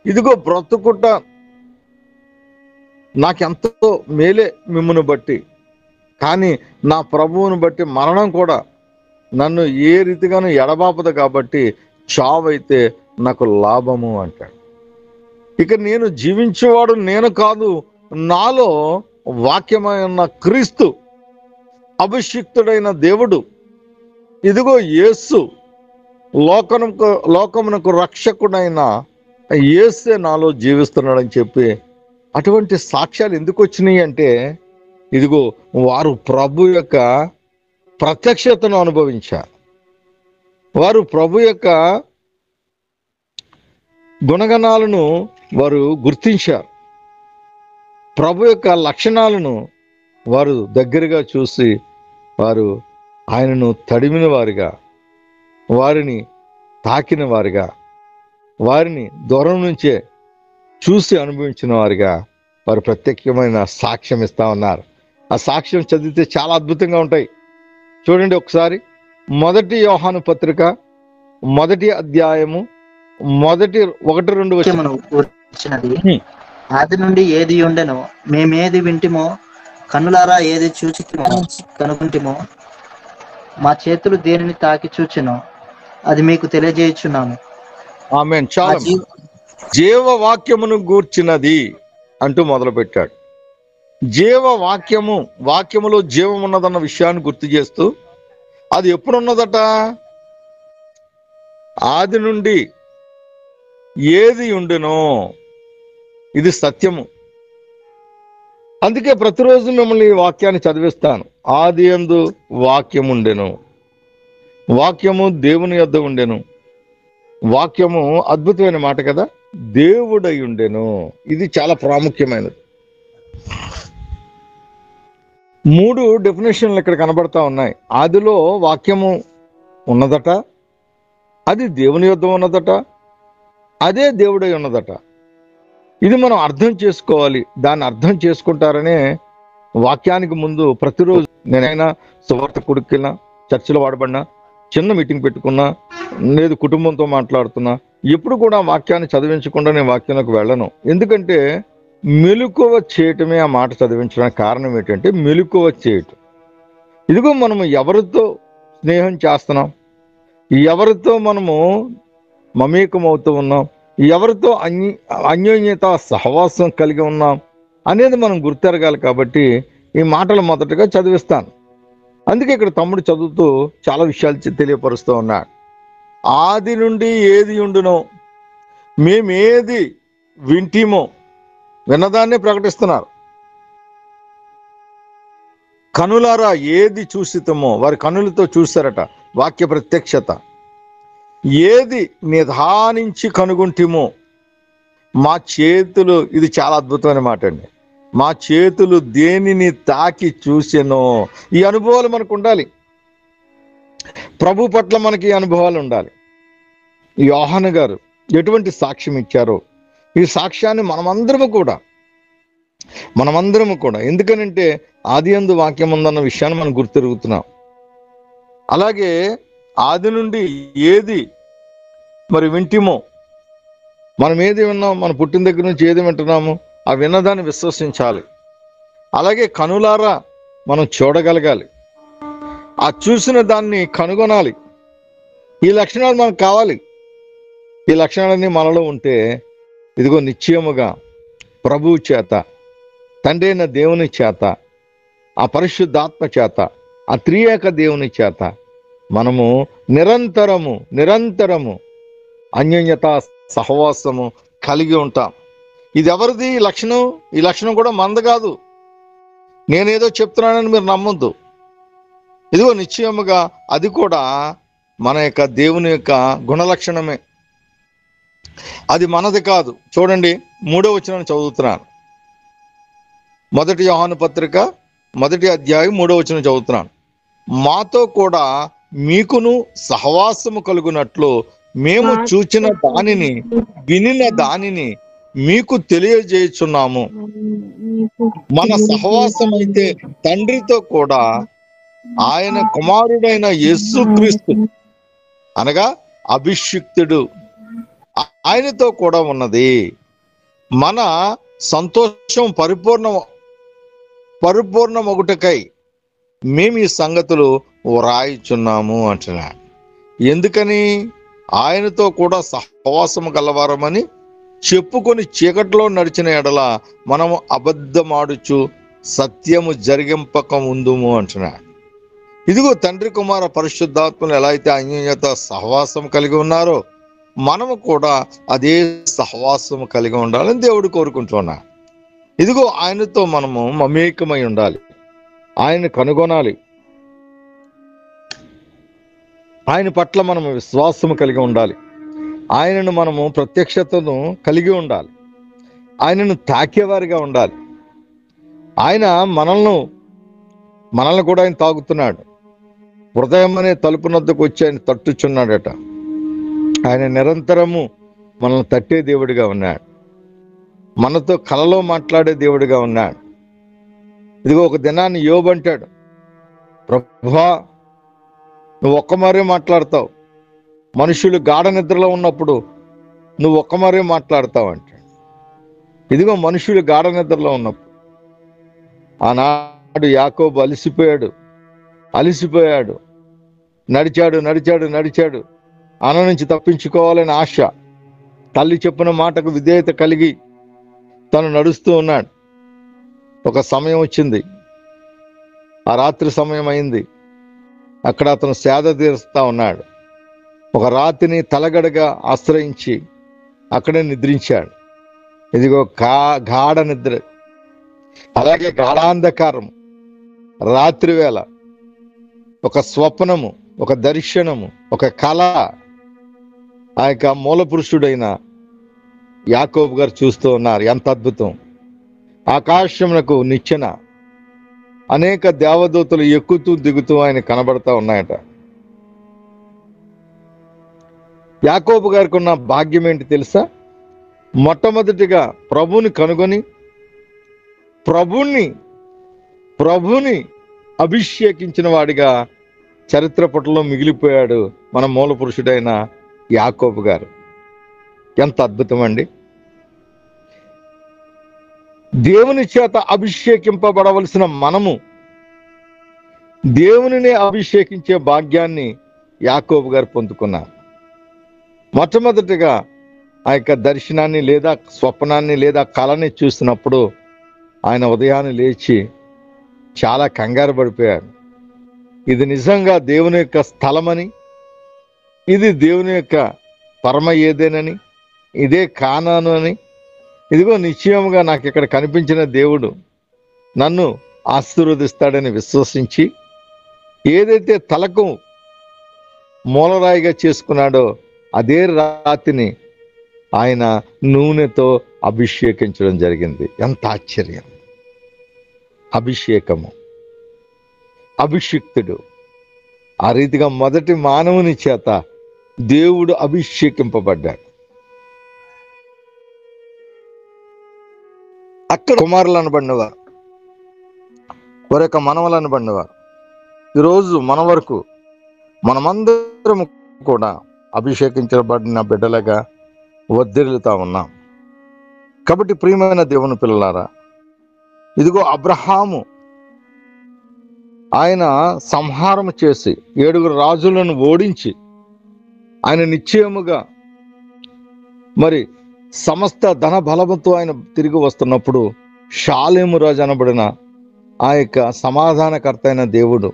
ఇదిగో బ్రతుకుట నాకెంతో మేలే మిమ్మును బట్టి, కానీ నా ప్రభువును బట్టి మరణం కూడా నన్ను ఏ రీతిగాను ఎడబాపదు, కాబట్టి చావైతే నాకు లాభము అంటాడు. ఇక నేను జీవించేవాడు నేను కాదు, నాలో వాక్యమైన క్రీస్తు, అభిషిక్తుడైన దేవుడు, ఇదిగో యేసు, లోకమునకు రక్షకుడైన యేసే నాలో జీవిస్తున్నాడని చెప్పి అటువంటి సాక్ష్యాలు ఎందుకు వచ్చినాయి అంటే, ఇదిగో వారు ప్రభు యొక్క ప్రత్యక్షతను అనుభవించారు. వారు ప్రభు యొక్క గుణగణాలను వారు గుర్తించారు. ప్రభు యొక్క లక్షణాలను వారు దగ్గరగా చూసి వారు ఆయనను తడిమిన వారిగా, వారిని తాకిన వారిగా, వారిని దూరం నుంచే చూసి అనుభవించిన వారిగా వారు ప్రత్యేకమైన సాక్ష్యం ఇస్తా ఉన్నారు. ఆ సాక్ష్యం చదివితే చాలా అద్భుతంగా ఉంటాయి. చూడండి ఒకసారి, 1 యోహాను పత్రిక 1వ అధ్యాయము 1-2 వాక్యమును కూర్చున్నది. ఆది నుండి ఏది ఉండెనో, మేమేది వింటిమో, కన్నులారా ఏది చూచితిమో కనుగొంటిమో, మా చేతులు దేనిని తాకి చూచెనో అది మీకు తెలియజేయుచున్నాము. ఆమేన్. చాలా జీవవాక్యమును గూర్చినది అంటూ మొదలు పెట్టాడు. జీవవాక్యము, వాక్యములో జీవం ఉన్నదన్న విషయాన్ని గుర్తు చేస్తూ, అది ఎప్పుడున్నదట? ఆది నుండి ఏది ఉండెనో, ఇది సత్యము. అందుకే ప్రతిరోజు మిమ్మల్ని ఈ వాక్యాన్ని చదివిస్తాను. ఆది యందు వాక్యము ఉండెను, వాక్యము దేవుని యొద్ద ఉండెను. వాక్యము అద్భుతమైన మాట కదా, దేవుడై ఉండెను. ఇది చాలా ప్రాముఖ్యమైనది. 3 డెఫినేషన్లు ఇక్కడ కనబడతా ఉన్నాయి. ఆదిలో వాక్యము ఉన్నదట, అది దేవుని యొద్ద ఉన్నదట, అదే దేవుడై ఉన్నదట. ఇది మనం అర్థం చేసుకోవాలి. దాన్ని అర్థం చేసుకుంటారనే వాక్యానికి ముందు ప్రతిరోజు నేనైనా సువార్త కొడుకున్నా, చర్చిలో వాడబడినా, చిన్న మీటింగ్ పెట్టుకున్నా, లేదు కుటుంబంతో మాట్లాడుతున్నా, ఎప్పుడు కూడా వాక్యాన్ని చదివించకుండా నేను వాక్యంలోకి వెళ్ళను. ఎందుకంటే మెలకువ చేయటమే ఆ మాట చదివించడానికి కారణం ఏంటంటే మెలకువ చేయటం. ఇదిగో మనము ఎవరితో స్నేహం చేస్తున్నాం, ఎవరితో మనము మమేకం అవుతూ ఉన్నాం, ఎవరితో అన్యోన్యత సహవాసం కలిగి ఉన్నాం అనేది మనం గుర్తెరగాలి. కాబట్టి ఈ మాటలు మొదటగా చదివిస్తాను. అందుకే ఇక్కడ తమ్ముడు చదువుతూ చాలా విషయాలు తెలియపరుస్తూ ఉన్నాడు. ఆది నుండి ఏది ఉండునో, మేమేది వింటిమో, విన్నదాన్నే ప్రకటిస్తున్నారు. కనులారా ఏది చూసితమో, వారి కనులతో చూశారట వాక్య ప్రత్యక్షత. ఏది నిదానించి కనుగొంటిమో, మా చేతులు, ఇది చాలా అద్భుతమైన మాట అండి, మా చేతులు దేనిని తాకి చూసెనో. ఈ అనుభవాలు మనకు ఉండాలి. ప్రభు పట్ల మనకి ఈ అనుభవాలు ఉండాలి. యోహాను గారు ఎటువంటి సాక్ష్యం ఇచ్చారో ఈ సాక్ష్యాన్ని మనమందరము కూడా ఎందుకనంటే ఆదియందు వాక్యం ఉందన్న విషయాన్ని మనం గుర్తెరుగుతున్నాం. అలాగే ఆది నుండి ఏది మరి వింటిమో, మనం ఏది విన్నాం, మన పుట్టిన దగ్గర నుంచి ఏది వింటున్నాము, ఆ విన్నదాన్ని విశ్వసించాలి. అలాగే కనులారా మనం చూడగలగాలి, ఆ చూసిన దాన్ని కనుగొనాలి. ఈ లక్షణాలు మనకు కావాలి. ఈ లక్షణాలన్నీ మనలో ఉంటే ఇదిగో నిశ్చయముగా ప్రభువు చేత, తండ్రి అయిన దేవుని చేత, ఆ పరిశుద్ధాత్మ చేత, ఆ త్రియేక దేవుని చేత మనము నిరంతరము అన్యోన్యత సహవాసము కలిగి ఉంటాం. ఇది ఎవరిది ఈ లక్షణం? ఈ లక్షణం కూడా మనది కాదు. నేనేదో చెప్తున్నానని మీరు నమ్మొద్దు. ఇదిగో నిశ్చయముగా అది కూడా మన యొక్క దేవుని యొక్క గుణలక్షణమే. అది మనది కాదు. చూడండి, 3వ వచనం చదువుతున్నాను. 1 యోహాను పత్రిక 1వ అధ్యాయం 3వ వచనం చదువుతున్నాను. మాతో కూడా మీకును సహవాసము కలుగునట్లు మేము చూచిన దానిని, వినిన దానిని మీకు తెలియజేయుచున్నాము. మన సహవాసం అయితే తండ్రితో కూడా ఆయన కుమారుడైన యేసుక్రీస్తు అనగా అభిషిక్తుడు ఆయనతో కూడా ఉన్నది. మన సంతోషం పరిపూర్ణమగుటకై మేము ఈ సంగతులు వ్రాయిచున్నాము అంటున్నాడు. ఎందుకని? ఆయనతో కూడా సహవాసము గలవారమని చెప్పుకొని చీకట్లో నడిచిన ఎడల మనము అబద్ధమాడుచు సత్యము జరిగింపక ఉందుము అంటున్నాడు. ఇదిగో తండ్రి కుమార పరిశుద్ధాత్మలు ఎలా అయితే అన్యోన్యత సహవాసం కలిగి ఉన్నారో మనము కూడా అదే సహవాసము కలిగి ఉండాలని దేవుడు కోరుకుంటున్నాడు. ఇదిగో ఆయనతో మనము మమేకమై ఉండాలి, ఆయన్ని కనుగొనాలి, ఆయన పట్ల మనము విశ్వాసము కలిగి ఉండాలి, ఆయనను మనము ప్రత్యక్షతను కలిగి ఉండాలి, ఆయనను తాకేవారిగా ఉండాలి. ఆయన మనల్ని కూడా ఆయన తాగుతున్నాడు. హృదయం అనే తలుపు నద్దకు వచ్చి ఆయన తట్టుచున్నాడట. ఆయన నిరంతరము మనల్ని తట్టే దేవుడిగా ఉన్నాడు, మనతో కలలో మాట్లాడే దేవుడిగా ఉన్నాడు. ఇదిగో ఒక దినాన్ని యోబు అంటాడు, ప్రభువా నువ్వు ఒక్కమారే మాట్లాడతావు, మనుషులు గాఢ నిద్రలో ఉన్నప్పుడు నువ్వు ఒక్కమారే మాట్లాడతావు అంటాడు. ఇదిగో మనుషులు గాఢ నిద్రలో ఉన్నప్పుడు ఆనాడు యాకోబు అలిసిపోయాడు, నడిచాడు. అన నుంచి తప్పించుకోవాలని ఆశ, తల్లి చెప్పిన మాటకు విధేయత కలిగి తను నడుస్తూ ఉన్నాడు. ఒక సమయం వచ్చింది, ఆ రాత్రి సమయం అయింది. అక్కడ అతను సేద తీరుస్తా ఉన్నాడు. ఒక రాత్రిని తలగడగా ఆశ్రయించి అక్కడే నిద్రించాడు. ఇదిగో గాఢ నిద్ర, అలాగే గాఢాంధకారం, రాత్రి వేళ ఒక స్వప్నము, ఒక దర్శనము, ఒక కళ ఆ యొక్క మూల పురుషుడైన యాకోబు గారు చూస్తూ ఉన్నారు. ఎంత అద్భుతం! ఆకాశమునకు నిచ్చెన అనేక దేవదూతలు ఎక్కుతూ దిగుతూ ఆయన కనబడతా ఉన్నాయట. యాకోబు గారికి ఉన్న భాగ్యం ఏంటి తెలుసా? మొట్టమొదటిగా ప్రభువుని కనుగొని ప్రభుని అభిషేకించిన వాడిగా చరిత్ర పటంలో మిగిలిపోయాడు మన మూల పురుషుడైన యాకోబు గారు. ఎంత అద్భుతం అండి! దేవుని చేత అభిషేకింపబడవలసిన మనము దేవునినే అభిషేకించే భాగ్యాన్ని యాకోబు గారు పొందుకున్నారు. మొట్టమొదటిగా ఆ యొక్క దర్శనాన్ని లేదా స్వప్నాన్ని లేదా కళని చూసినప్పుడు ఆయన ఉదయాన్నే లేచి చాలా కంగారు పడిపోయాడు. ఇది నిజంగా దేవుని యొక్క స్థలమని, ఇది దేవుని యొక్క పరమ ఏదేనని, ఇదే కానాను అని, ఇదిగో నిశ్చయముగా నాకు ఇక్కడ కనిపించిన దేవుడు నన్ను ఆశీర్వదిస్తాడని విశ్వసించి ఏదైతే తలకు మూలరాయిగా చేసుకున్నాడో అదే రాతిని ఆయన నూనెతో అభిషేకించడం జరిగింది. ఎంత ఆశ్చర్యం! అభిషేకము, అభిషిక్తుడు. ఆ రీతిగా మొదటి మానవుని చేత దేవుడు అభిషేకింపబడ్డాడు. అక్కడ కుమారులు అనబడినవారు, వారి యొక్క మనవలు అనబడినవారు. ఈరోజు మన వరకు మనమందరం కూడా అభిషేకించబడిన బిడ్డలుగా వర్ధిల్లుతా ఉన్నాం. కాబట్టి ప్రియమైన దేవుని పిల్లలారా, ఇదిగో అబ్రహాము ఆయన సంహారం చేసి 7 రాజులను ఓడించి ఆయన నిశ్చయముగా మరి సమస్త ధన బలముతో ఆయన తిరిగి వస్తున్నప్పుడు షాలేము రాజు అనబడిన ఆ యొక్క సమాధానకర్త అయిన దేవుడు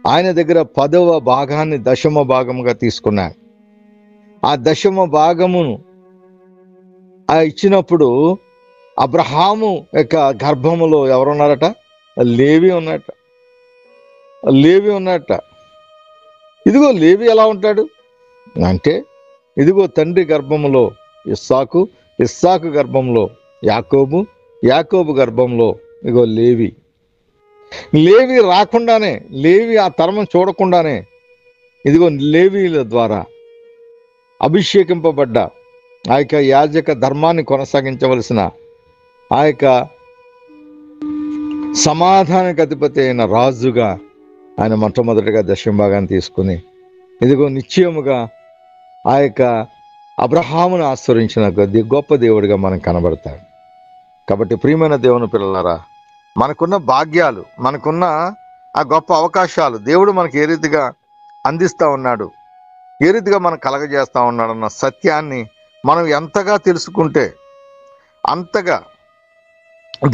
ఆయన దగ్గర 10వ భాగాన్ని 10వ భాగముగా తీసుకున్నాడు. ఆ 10వ భాగమును ఇచ్చినప్పుడు అబ్రహాము యొక్క గర్భములో ఎవరున్నారట? లేవి ఉన్నట్ట. లేవి ఉన్నట్ట. ఇదిగో లేవి ఎలా ఉంటాడు అంటే, ఇదిగో తండ్రి గర్భములో ఇస్సాకు, ఇస్సాకు గర్భంలో యాకోబు, యాకోబు గర్భంలో ఇదిగో లేవి. లేవి రాకుండానే, లేవి ఆ తరం చూడకుండానే ఇదిగో లేవీల ద్వారా అభిషేకింపబడ్డ ఆ యొక్క యాజక ధర్మాన్ని కొనసాగించవలసిన ఆ యొక్క సమాధానకు అధిపతి అయిన రాజుగా ఆయన మొట్టమొదటిగా 10వ భాగాన్ని తీసుకుని ఇదిగో నిశ్చయముగా ఆ యొక్క అబ్రహామును ఆశ్రయించిన గొప్ప దేవుడిగా మనం కనబడతాడు. కాబట్టి ప్రియమైన దేవుని పిల్లలారా, మనకున్న భాగ్యాలు, మనకున్న ఆ గొప్ప అవకాశాలు దేవుడు మనకి ఏ రీతిగా అందిస్తూ ఉన్నాడు, ఏ రీతిగా మనం కలగజేస్తూ ఉన్నాడన్న సత్యాన్ని మనం ఎంతగా తెలుసుకుంటే అంతగా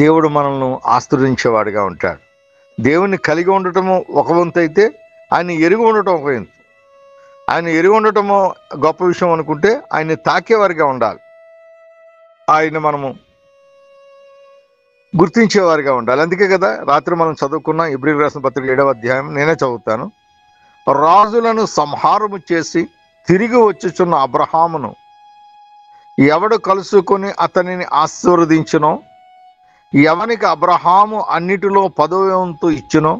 దేవుడు మనల్ని ఆశ్రయించేవాడిగా ఉంటాడు. దేవుణ్ణి కలిగి ఉండటము ఒక వంతు అయితే, ఆయన ఎరిగి ఉండటం ఒక వంతు. ఆయన ఎరిగి ఉండటము గొప్ప విషయం అనుకుంటే ఆయన్ని తాకేవారిగా ఉండాలి, ఆయన మనము గుర్తించేవారిగా ఉండాలి. అందుకే కదా రాత్రి మనం చదువుకున్న హెబ్రీయులకు రాసిన పత్రిక 7వ అధ్యాయం నేనే చదువుతాను. రాజులను సంహారము చేసి తిరిగి వచ్చుచున్న అబ్రహామును ఎవడు కలుసుకొని అతనిని ఆశీర్వదించునో, ఎవనికి అబ్రహాము అన్నిటిలో 10వ వంతు ఇచ్చునో,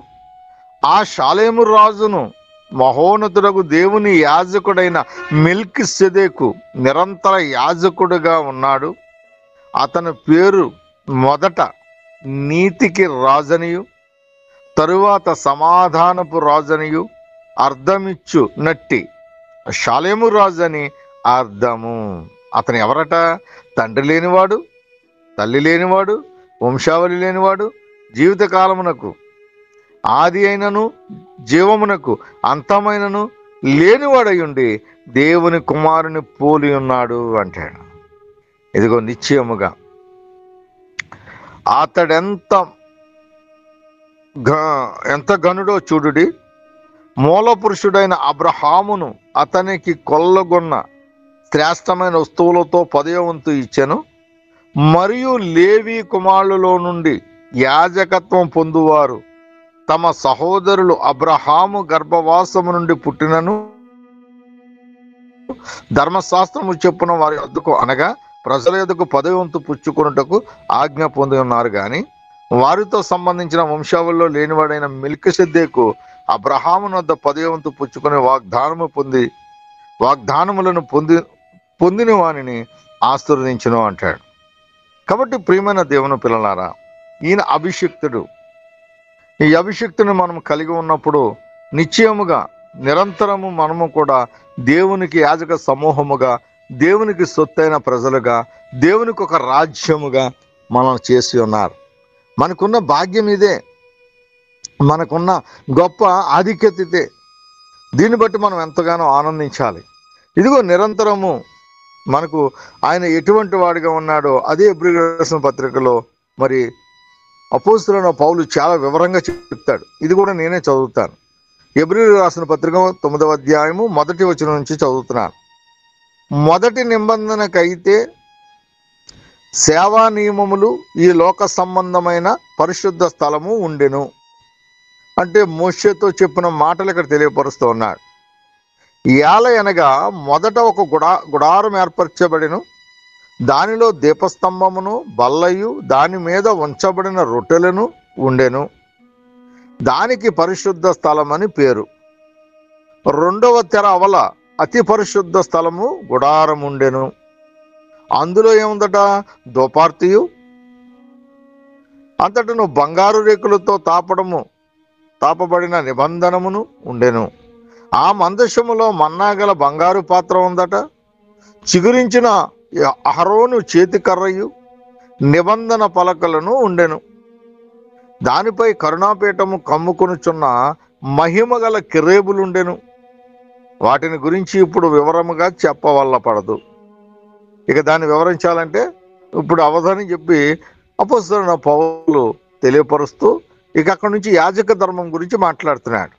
ఆ షాలేము రాజును మహోన్నతుడకు దేవుని యాజకుడైన మెల్కీసెదెకు నిరంతర యాజకుడుగా ఉన్నాడు. అతని పేరు మొదట నీతికి రాజనియు తరువాత సమాధానపు రాజనియు అర్థమిచ్చు నట్టి షాలేము రాజని అర్థము. అతను ఎవరట? తండ్రి లేనివాడు, తల్లి లేనివాడు, వంశావళి లేనివాడు, జీవితకాలమునకు ఆది అయినను జీవమునకు అంతమైనను లేనివాడై ఉండి దేవుని కుమారుని పోలి ఉన్నాడు అంటాడు. ఇదిగో నిశ్చయముగా అతడెంత గనుడో చూడుడి. మూల పురుషుడైన అబ్రహామును అతనికి కొల్లగొన్న శ్రేష్టమైన వస్తువులతో 10వ వంతు ఇచ్చెను. మరియు లేవి కుమారులలో నుండి యాజకత్వం పొందువారు తమ సహోదరులు అబ్రహాము గర్భవాసము నుండి పుట్టినను ధర్మశాస్త్రము చెప్పున వారి వద్దకు అనగా ప్రజల యొద్దకు 10వ వంతు పుచ్చుకొనుటకు ఆజ్ఞ పొంది ఉన్నారు. కానీ వారితో సంబంధించిన వంశావళిలో లేనివాడైన మెల్కీసెదెకు అబ్రహాము వద్ద 10వ వంతు పుచ్చుకుని వాగ్దానములను పొందిన వానిని ఆశీర్వదించును అంటాడు. కాబట్టి ప్రియమైన దేవుని పిల్లలారా, ఈయన అభిషిక్తుడు. ఈ అభిషిక్తుని మనం కలిగి ఉన్నప్పుడు నిశ్చయముగా నిరంతరము మనము కూడా దేవునికి యాజక సమూహముగా, దేవునికి సొత్తైన ప్రజలుగా, దేవునికి ఒక రాజ్యముగా మనం చేసి ఉన్నారు. మనకున్న భాగ్యం ఇదే, మనకున్న గొప్ప ఆధిక్యత ఇదే. దీన్ని బట్టి మనం ఎంతగానో ఆనందించాలి. ఇదిగో నిరంతరము మనకు ఆయన ఎటువంటి వాడిగా ఉన్నాడో అదే హెబ్రీయులకు రాసిన పత్రికలో మరి అపోస్తలుడైన పౌలు చాలా వివరంగా చెప్తాడు. ఇది కూడా నేనే చదువుతాను. హెబ్రీయులకు రాసిన పత్రిక 9వ అధ్యాయము 1వ వచనం నుంచి చదువుతున్నాను. మొదటి నిబంధనకైతే సేవా నియమములు ఈ లోక సంబంధమైన పరిశుద్ధ స్థలము ఉండెను. అంటే మోషేతో చెప్పిన మాటలు ఇక్కడ తెలియపరుస్తూ ఉన్నాడు. ఏల అనగా మొదట ఒక గుడారం ఏర్పరచబడిను, దానిలో దీపస్తంభమును బల్లయు దాని మీద ఉంచబడిన రొట్టెలను ఉండెను. దానికి పరిశుద్ధ స్థలం అని పేరు. రెండవ తెర అవల అతి పరిశుద్ధ స్థలము గుడారం ఉండెను. అందులో ఏముందట? దోపార్తియు అంతటను బంగారు రేకులతో తాపబడిన నిబంధనమును ఉండెను. ఆ మందసములో మన్నాగల బంగారు పాత్ర ఉందట. చిగురించిన అహరోను చేతికర్రయు నిబంధన పలకలను ఉండెను. దానిపై కరుణాపీఠము కమ్ముకొనుచున్న మహిమగల కిరేబులుండెను. వాటిని గురించి ఇప్పుడు వివరముగా చెప్పవల్ల పడదు. ఇక దాన్ని వివరించాలంటే ఇప్పుడు అవధాని చెప్పి అపొస్తలుడైన పౌలు తెలియపరుస్తూ ఇక అక్కడి నుంచి యాజక ధర్మం గురించి మాట్లాడుతున్నాడు.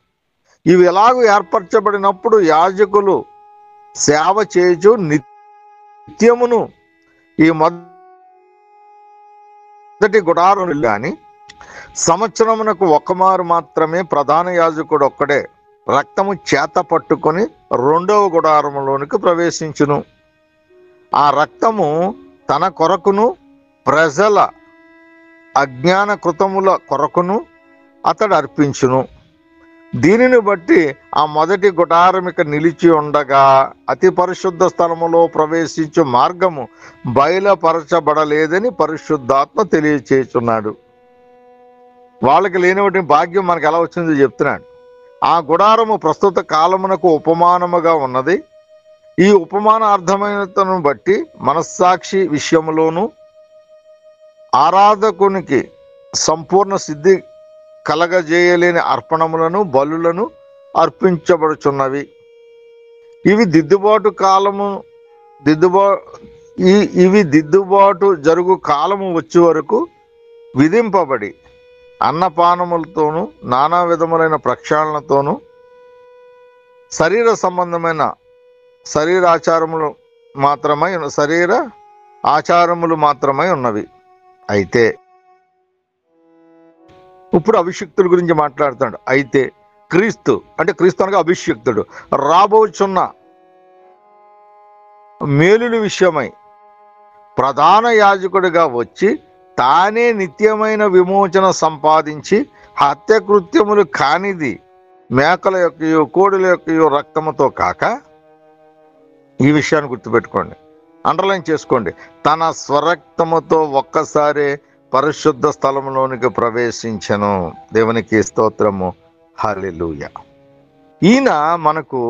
ఇవి ఎలాగూ ఏర్పరచబడినప్పుడు యాజకులు సేవ చేయుచు నిత్యమును ఈ మొదటి గుడారం కానీ సంవత్సరమునకు ఒక్కమారు మాత్రమే ప్రధాన యాజకుడు ఒక్కడే రక్తము చేత పట్టుకొని రెండవ గుడారములోనికి ప్రవేశించును. ఆ రక్తము తన కొరకును ప్రజల అజ్ఞాన కృతముల కొరకును అతడు అర్పించును. దీనిని బట్టి ఆ మొదటి గుడారమిక నిలిచి ఉండగా అతి పరిశుద్ధ స్థలములో ప్రవేశించు మార్గము బయలుపరచబడలేదని పరిశుద్ధాత్మ తెలియచేస్తున్నాడు. వాళ్ళకి లేనివాటి భాగ్యం మనకు ఎలా వచ్చిందో చెప్తున్నాడు. ఆ గుడారము ప్రస్తుత కాలమునకు ఉపమానముగా ఉన్నది. ఈ ఉపమాన అర్థమైనతను బట్టి మనస్సాక్షి విషయములోను ఆరాధకునికి సంపూర్ణ సిద్ధి కలగజేయలేని అర్పణములను బలులను అర్పించబడుచున్నవి. ఇవి దిద్దుబాటు జరుగు కాలము వచ్చే వరకు విధింపబడి అన్నపానములతోనూ నానా విధములైన ప్రక్షాళనతోనూ శరీర సంబంధమైన శరీర ఆచారములు మాత్రమై ఉన్నవి. అయితే ఇప్పుడు అభిషిక్తుల గురించి మాట్లాడుతాడు. అయితే క్రీస్తు అనగా అభిషిక్తుడు రాబోచున్న మేలుల విషయమై ప్రధాన యాజకుడిగా వచ్చి తానే నిత్యమైన విమోచన సంపాదించి హత్యకృత్యములు కానిది మేకల యొక్కయో కోడుల యొక్కయో రక్తముతో కాక, ఈ విషయాన్ని గుర్తుపెట్టుకోండి, అండర్లైన్ చేసుకోండి, తన స్వరక్తముతో ఒక్కసారే పరిశుద్ధ స్థలంలోనికి ప్రవేశించెను. దేవునికి స్తోత్రము, హల్లెలూయా. ఈయన మనకు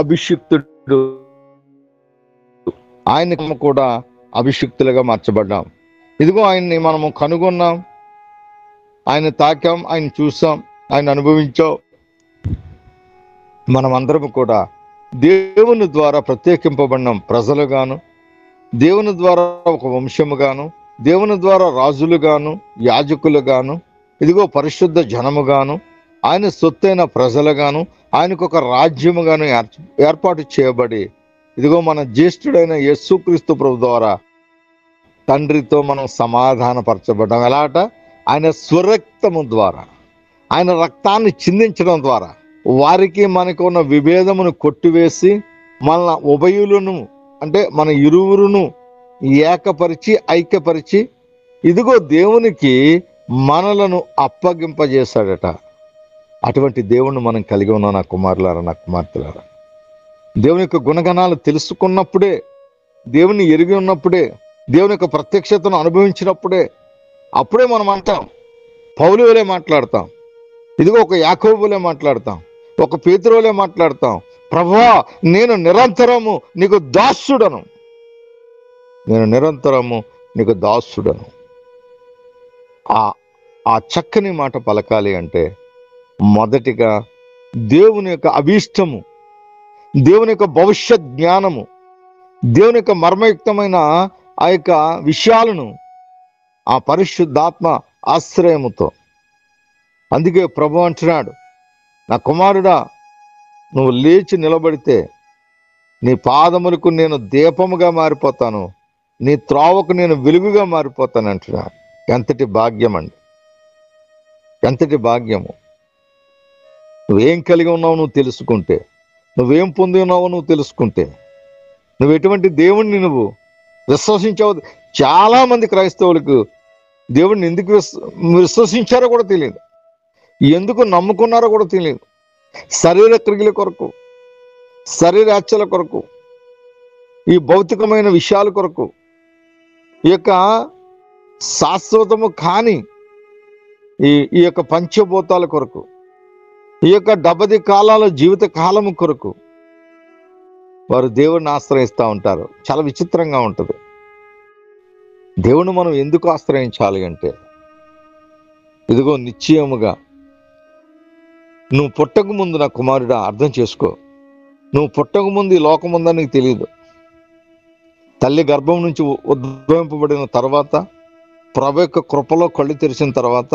అభిషిక్తుడు. ఆయన కూడా అభిషిక్తులుగా మార్చబడ్డాం. ఇదిగో ఆయన్ని మనము కనుగొన్నాం, ఆయన తాకాం, ఆయన చూసాం, ఆయన అనుభవించాం. మనమందరము కూడా దేవుని ద్వారా ప్రత్యేకింపబడినాం ప్రజలుగాను, దేవుని ద్వారా ఒక వంశముగాను, దేవుని ద్వారా రాజులుగాను, యాజకులుగాను, ఇదిగో పరిశుద్ధ జనముగాను, ఆయన సొత్తైన ప్రజలుగాను, ఆయనకు ఒక రాజ్యముగాను ఏర్పాటు చేయబడి, ఇదిగో మన జ్యేష్ఠుడైన యేసుక్రీస్తు ప్రభు ద్వారా తండ్రితో మనం సమాధానపరచబడ్డాం. ఎలాట? ఆయన స్వరక్తము ద్వారా, ఆయన రక్తాన్ని చిందించడం ద్వారా వారికి మనకు ఉన్న విభేదమును కొట్టివేసి మన ఉభయులను మన ఇరువురును ఏకపరిచి ఐక్యపరిచి ఇదిగో దేవునికి మనలను అప్పగింపజేశాడట. అటువంటి దేవుణ్ణి మనం కలిగి ఉన్నాం. నా కుమారులారా, నా కుమార్తెలారా, దేవుని యొక్క గుణగణాలు తెలుసుకున్నప్పుడే, దేవుని ఎరిగి ఉన్నప్పుడే, దేవుని యొక్క ప్రత్యక్షతను అనుభవించినప్పుడే, అప్పుడే మనం అంటాం, పౌలు వలె మాట్లాడతాం, ఇదిగో ఒక యాకోబులే మాట్లాడతాం, ఒక పేతురులే మాట్లాడతాం, ప్రభువా నేను నిరంతరము నీకు దాసుడను, నేను నిరంతరము నీకు దాసుడను. ఆ చక్కని మాట పలకాలి అంటే మొదటిగా దేవుని యొక్క అభీష్టము, దేవుని యొక్క భవిష్యత్ జ్ఞానము, దేవుని యొక్క మర్మయుక్తమైన ఆ యొక్క విషయాలను ఆ పరిశుద్ధాత్మ ఆశ్రయముతో. అందుకే ప్రభు అంటున్నాడు, నా కుమారుడా నువ్వు లేచి నిలబడితే నీ పాదములకు నేను దీపముగా మారిపోతాను, నీ త్రోవకు నేను వెలుగుగా మారిపోతాను అంటున్నాడు. ఎంతటి భాగ్యం అండి, ఎంతటి భాగ్యము. నువ్వేం కలిగి ఉన్నావు నువ్వు తెలుసుకుంటే, నువ్వేం పొంది ఉన్నావో నువ్వు తెలుసుకుంటే, నువ్వు ఎటువంటి దేవుణ్ణి నువ్వు విశ్వసించావు. చాలా మంది క్రైస్తవులకు దేవుడిని ఎందుకు విశ్వసించారో కూడా తెలియదు, ఎందుకు నమ్ముకున్నారో కూడా తెలియదు. శరీర క్రియల కొరకు, శరీరాచ్ఛల కొరకు, ఈ భౌతికమైన విషయాల కొరకు, ఈ యొక్క శాశ్వతము కాని ఈ యొక్క పంచభూతాల కొరకు, ఈ యొక్క 70 కాలాల జీవిత కాలము కొరకు వారు దేవుడిని ఆశ్రయిస్తూ ఉంటారు. చాలా విచిత్రంగా ఉంటుంది. దేవుణ్ణి మనం ఎందుకు ఆశ్రయించాలి అంటే, ఇదిగో నిశ్చయముగా నువ్వు పుట్టక ముందు నా కుమారుడా అర్థం చేసుకో, నువ్వు పుట్టక ముందు ఈ లోకం ఉందని నీకు తెలియదు. తల్లి గర్భం నుంచి ఉద్భవింపబడిన తర్వాత, ప్రభు యొక్క కృపలో కళ్ళు తెరిచిన తర్వాత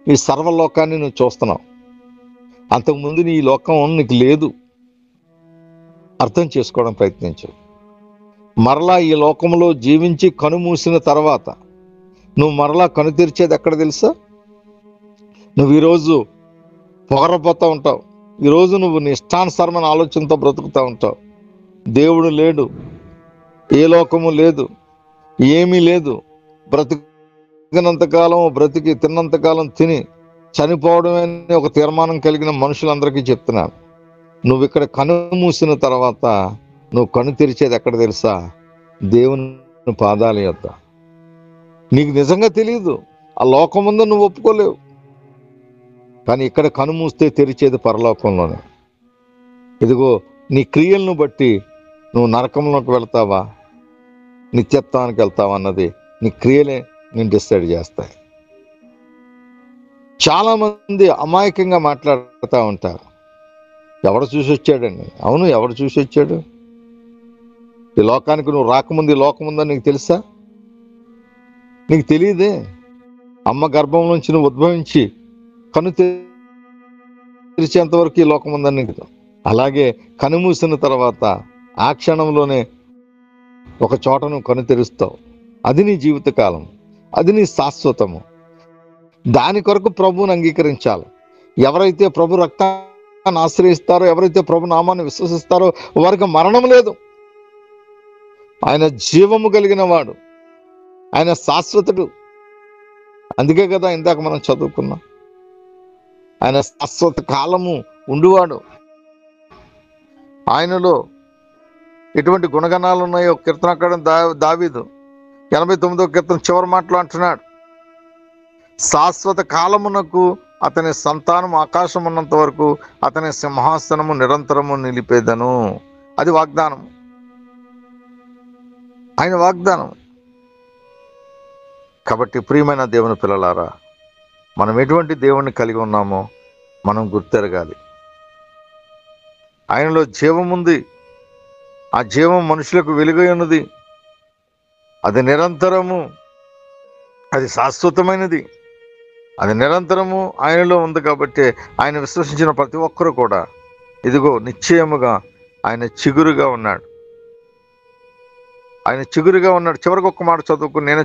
ఈ సర్వలోకాన్ని నువ్వు చూస్తున్నావు. అంతకుముందు నీ లోకం నీకు లేదు. అర్థం చేసుకోవడం ప్రయత్నించు. మరలా ఈ లోకంలో జీవించి కనుమూసిన తర్వాత నువ్వు మరలా కను తెరిచేది ఎక్కడ తెలుసా? నువ్వు ఈరోజు పొగరపోతూ ఉంటావు, ఈరోజు నువ్వు నీ ఇష్టానుసారమైన ఆలోచనతో బ్రతుకుతూ ఉంటావు. దేవుడు లేడు, ఏ లోకము లేదు, ఏమీ లేదు. బ్రతికినంతకాలం బ్రతికి, తిన్నంతకాలం తిని చనిపోవడమే ఒక తీర్మానం కలిగిన మనుషులందరికీ చెప్తున్నాను. నువ్వు ఇక్కడ కను మూసిన తర్వాత నువ్వు కను తెరిచేది ఎక్కడ తెలుసా? దేవుని పాదాల యొద్ద. నీకు నిజంగా తెలియదు, ఆ లోకం ముందు నువ్వు ఒప్పుకోలేవు, కానీ ఇక్కడ కను మూస్తే తెరిచేది పరలోకంలోనే. ఇదిగో నీ క్రియలను బట్టి నువ్వు నరకంలోకి వెళ్తావా, నిత్యత్వానికి వెళ్తావా అన్నది నీ క్రియలే నేను డిసైడ్ చేస్తాయి. చాలా మంది అమాయకంగా మాట్లాడుతూ ఉంటారు. ఎవడు చూసి వచ్చాడండి? అవును, ఎవడు చూసి వచ్చాడు? ఈ లోకానికి నువ్వు రాకముందు ఈ లోకం ఉందని నీకు తెలుసా? నీకు తెలియదే. అమ్మ గర్భం నుంచి నువ్వు ఉద్భవించి కను తెరిచేంత వరకు ఈ లోకం ఉందని నీకు. అలాగే కనుమూసిన తర్వాత ఆ క్షణంలోనే ఒక చోట నువ్వు కను తెరుస్తావు. అది నీ జీవితకాలం, అది నీ శాశ్వతము. దాని కొరకు ప్రభువుని అంగీకరించాలి. ఎవరైతే ప్రభు రక్తాన్ని ఆశ్రయిస్తారో, ఎవరైతే ప్రభు నామాన్ని విశ్వసిస్తారో వారికి మరణం లేదు. ఆయన జీవము కలిగిన వాడు, ఆయన శాశ్వతుడు. అందుకే కదా ఇందాక మనం చదువుకున్నాం, ఆయన శాశ్వత కాలము ఉండువాడు. ఆయనలో ఎటువంటి గుణగణాలు ఉన్నాయో కీర్తనకారుడు దావీదు 89వ కీర్తన చివరి మాటలు అంటున్నాడు, శాశ్వత కాలమునకు అతని సంతానం ఆకాశం ఉన్నంత వరకు అతని సింహాసనము నిరంతరము నిలిపేదను. అది వాగ్దానం, ఆయన వాగ్దానం. కాబట్టి ప్రియమైన దేవుని పిల్లలారా, మనం ఎటువంటి దేవుణ్ణి కలిగి ఉన్నామో మనం గుర్తెరగాలి. ఆయనలో జీవం ఉంది, ఆ జీవం మనుషులకు వెలుగై ఉన్నది, అది నిరంతరము, అది శాశ్వతమైనది, అది నిరంతరము ఆయనలో ఉంది. కాబట్టి ఆయన విశ్వసించిన ప్రతి ఒక్కరూ కూడా ఇదిగో నిశ్చయముగా ఆయన చిగురుగా ఉన్నాడు, ఆయన చిగురుగా ఉన్నాడు. చివరికి ఒక్క మాట చదువుకుని నేనే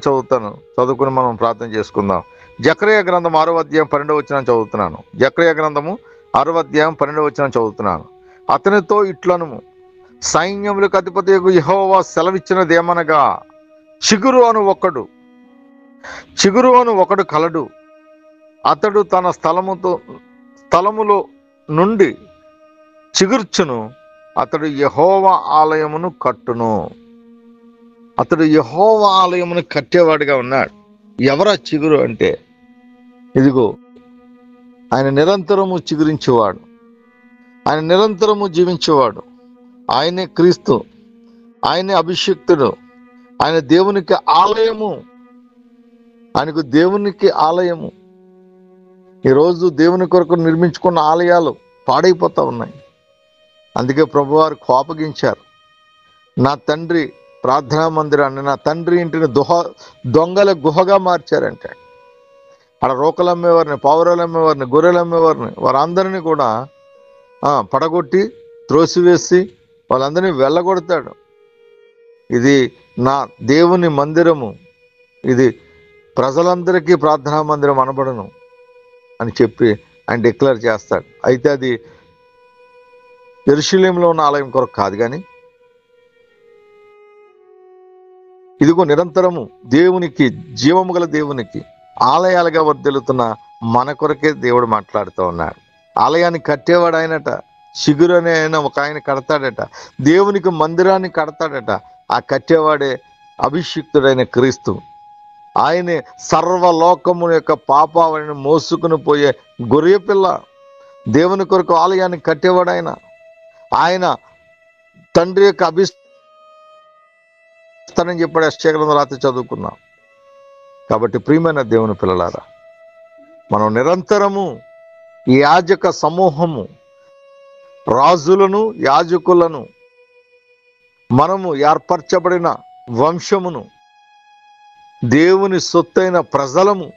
చదువుకుని మనం ప్రార్థన చేసుకుందాం. జకర్యా గ్రంథం 6వ అధ్యాయం 12వ వచనం చదువుతున్నాను. జకర్యా గ్రంథము 6వ అధ్యాయం 12వ వచనం చదువుతున్నాను. అతనితో ఇట్లనుము, సైన్యములకు అధిపతియగు యెహోవా సెలవిచ్చినదేమనగా, చిగురు అను ఒకడు కలడు, అతడు తన స్థలములో నుండి చిగుర్చును, అతడు యెహోవా ఆలయమును కట్టును. అతడు యెహోవా ఆలయమును కట్టేవాడిగా ఉన్నాడు. ఎవరా చిగురు అంటే, ఇదిగో ఆయన నిరంతరము చిగురించేవాడు, ఆయన నిరంతరము జీవించేవాడు. ఆయనే క్రీస్తు, ఆయనే అభిషిక్తుడు, ఆయన దేవునికి ఆలయము, ఆయనకు దేవునికి ఆలయము. ఈరోజు దేవుని కొరకు నిర్మించుకున్న ఆలయాలు పాడైపోతూ ఉన్నాయి. అందుకే ప్రభువారు కోపగించారు. నా తండ్రి ప్రార్థనా మందిరాన్ని, నా తండ్రి ఇంటిని దొంగల గుహగా మార్చారంటే, అక్కడ రోకలు అమ్మేవారిని, పావురాలు అమ్మేవారిని, గొర్రెలు అమ్మేవారిని, వారందరినీ కూడా పడగొట్టి త్రోసివేసి వాళ్ళందరినీ వెళ్ళగొడతాడు. ఇది నా దేవుని మందిరము, ఇది ప్రజలందరికీ ప్రార్థనా మందిరం అనబడను అని చెప్పి ఆయన డిక్లేర్ చేస్తాడు. అయితే అది యెరూషలేములో ఉన్న ఆలయం కొరకు కాదు, కానీ ఇదిగో నిరంతరము దేవునికి, జీవము గల దేవునికి ఆలయాలుగా వర్ధిల్లుతున్న మన కొరకే దేవుడు మాట్లాడుతూ ఉన్నాడు. ఆలయాన్ని కట్టేవాడు ఆయనట, చిగురు అనే ఆయన ఒక ఆయన కడతాడట, దేవునికి మందిరాన్ని కడతాడట. ఆ కట్టేవాడే అభిషిక్తుడైన క్రీస్తు. ఆయనే సర్వలోకము యొక్క పాపాలను మోసుకుని పోయే గొర్రె పిల్ల. దేవుని కొరకు ఆలయాన్ని కట్టేవాడు ఆయన. ఆయన తండ్రి యొక్క అభిస్తానని చెప్పాడు. యెషయా గ్రంథం రాత్రి చదువుకున్నాం. కాబట్టి ప్రియమైన దేవుని పిల్లలారా, మనం నిరంతరము ఈ యాజక సమూహము, రాజులను, యాజకులను, మనము ఏర్పరచబడిన వంశమును, దేవుని సొత్తైన ప్రజలము,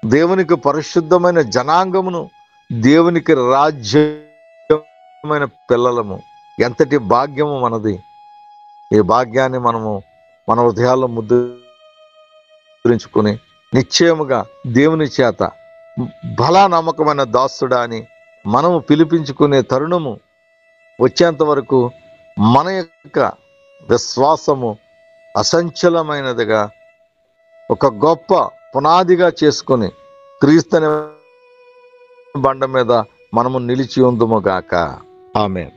దేవునికి పరిశుద్ధమైన జనాంగమును, దేవునికి రాజ్యమైన పిల్లలము. ఎంతటి భాగ్యము మనది! ఈ భాగ్యాన్ని మనము మన హృదయాల్లో ముద్రించుకుని నిశ్చయముగా దేవుని చేత బలా నమ్మకమైన దాసుడా అని మనము పిలిపించుకునే తరుణము వచ్చేంత వరకు మన యొక్క విశ్వాసము అసంచలమైనదిగా, ఒక గొప్ప పునాదిగా చేసుకుని క్రీస్తు బండ మీద మనము నిలిచి ఉందుముగాక. ఆమేన్.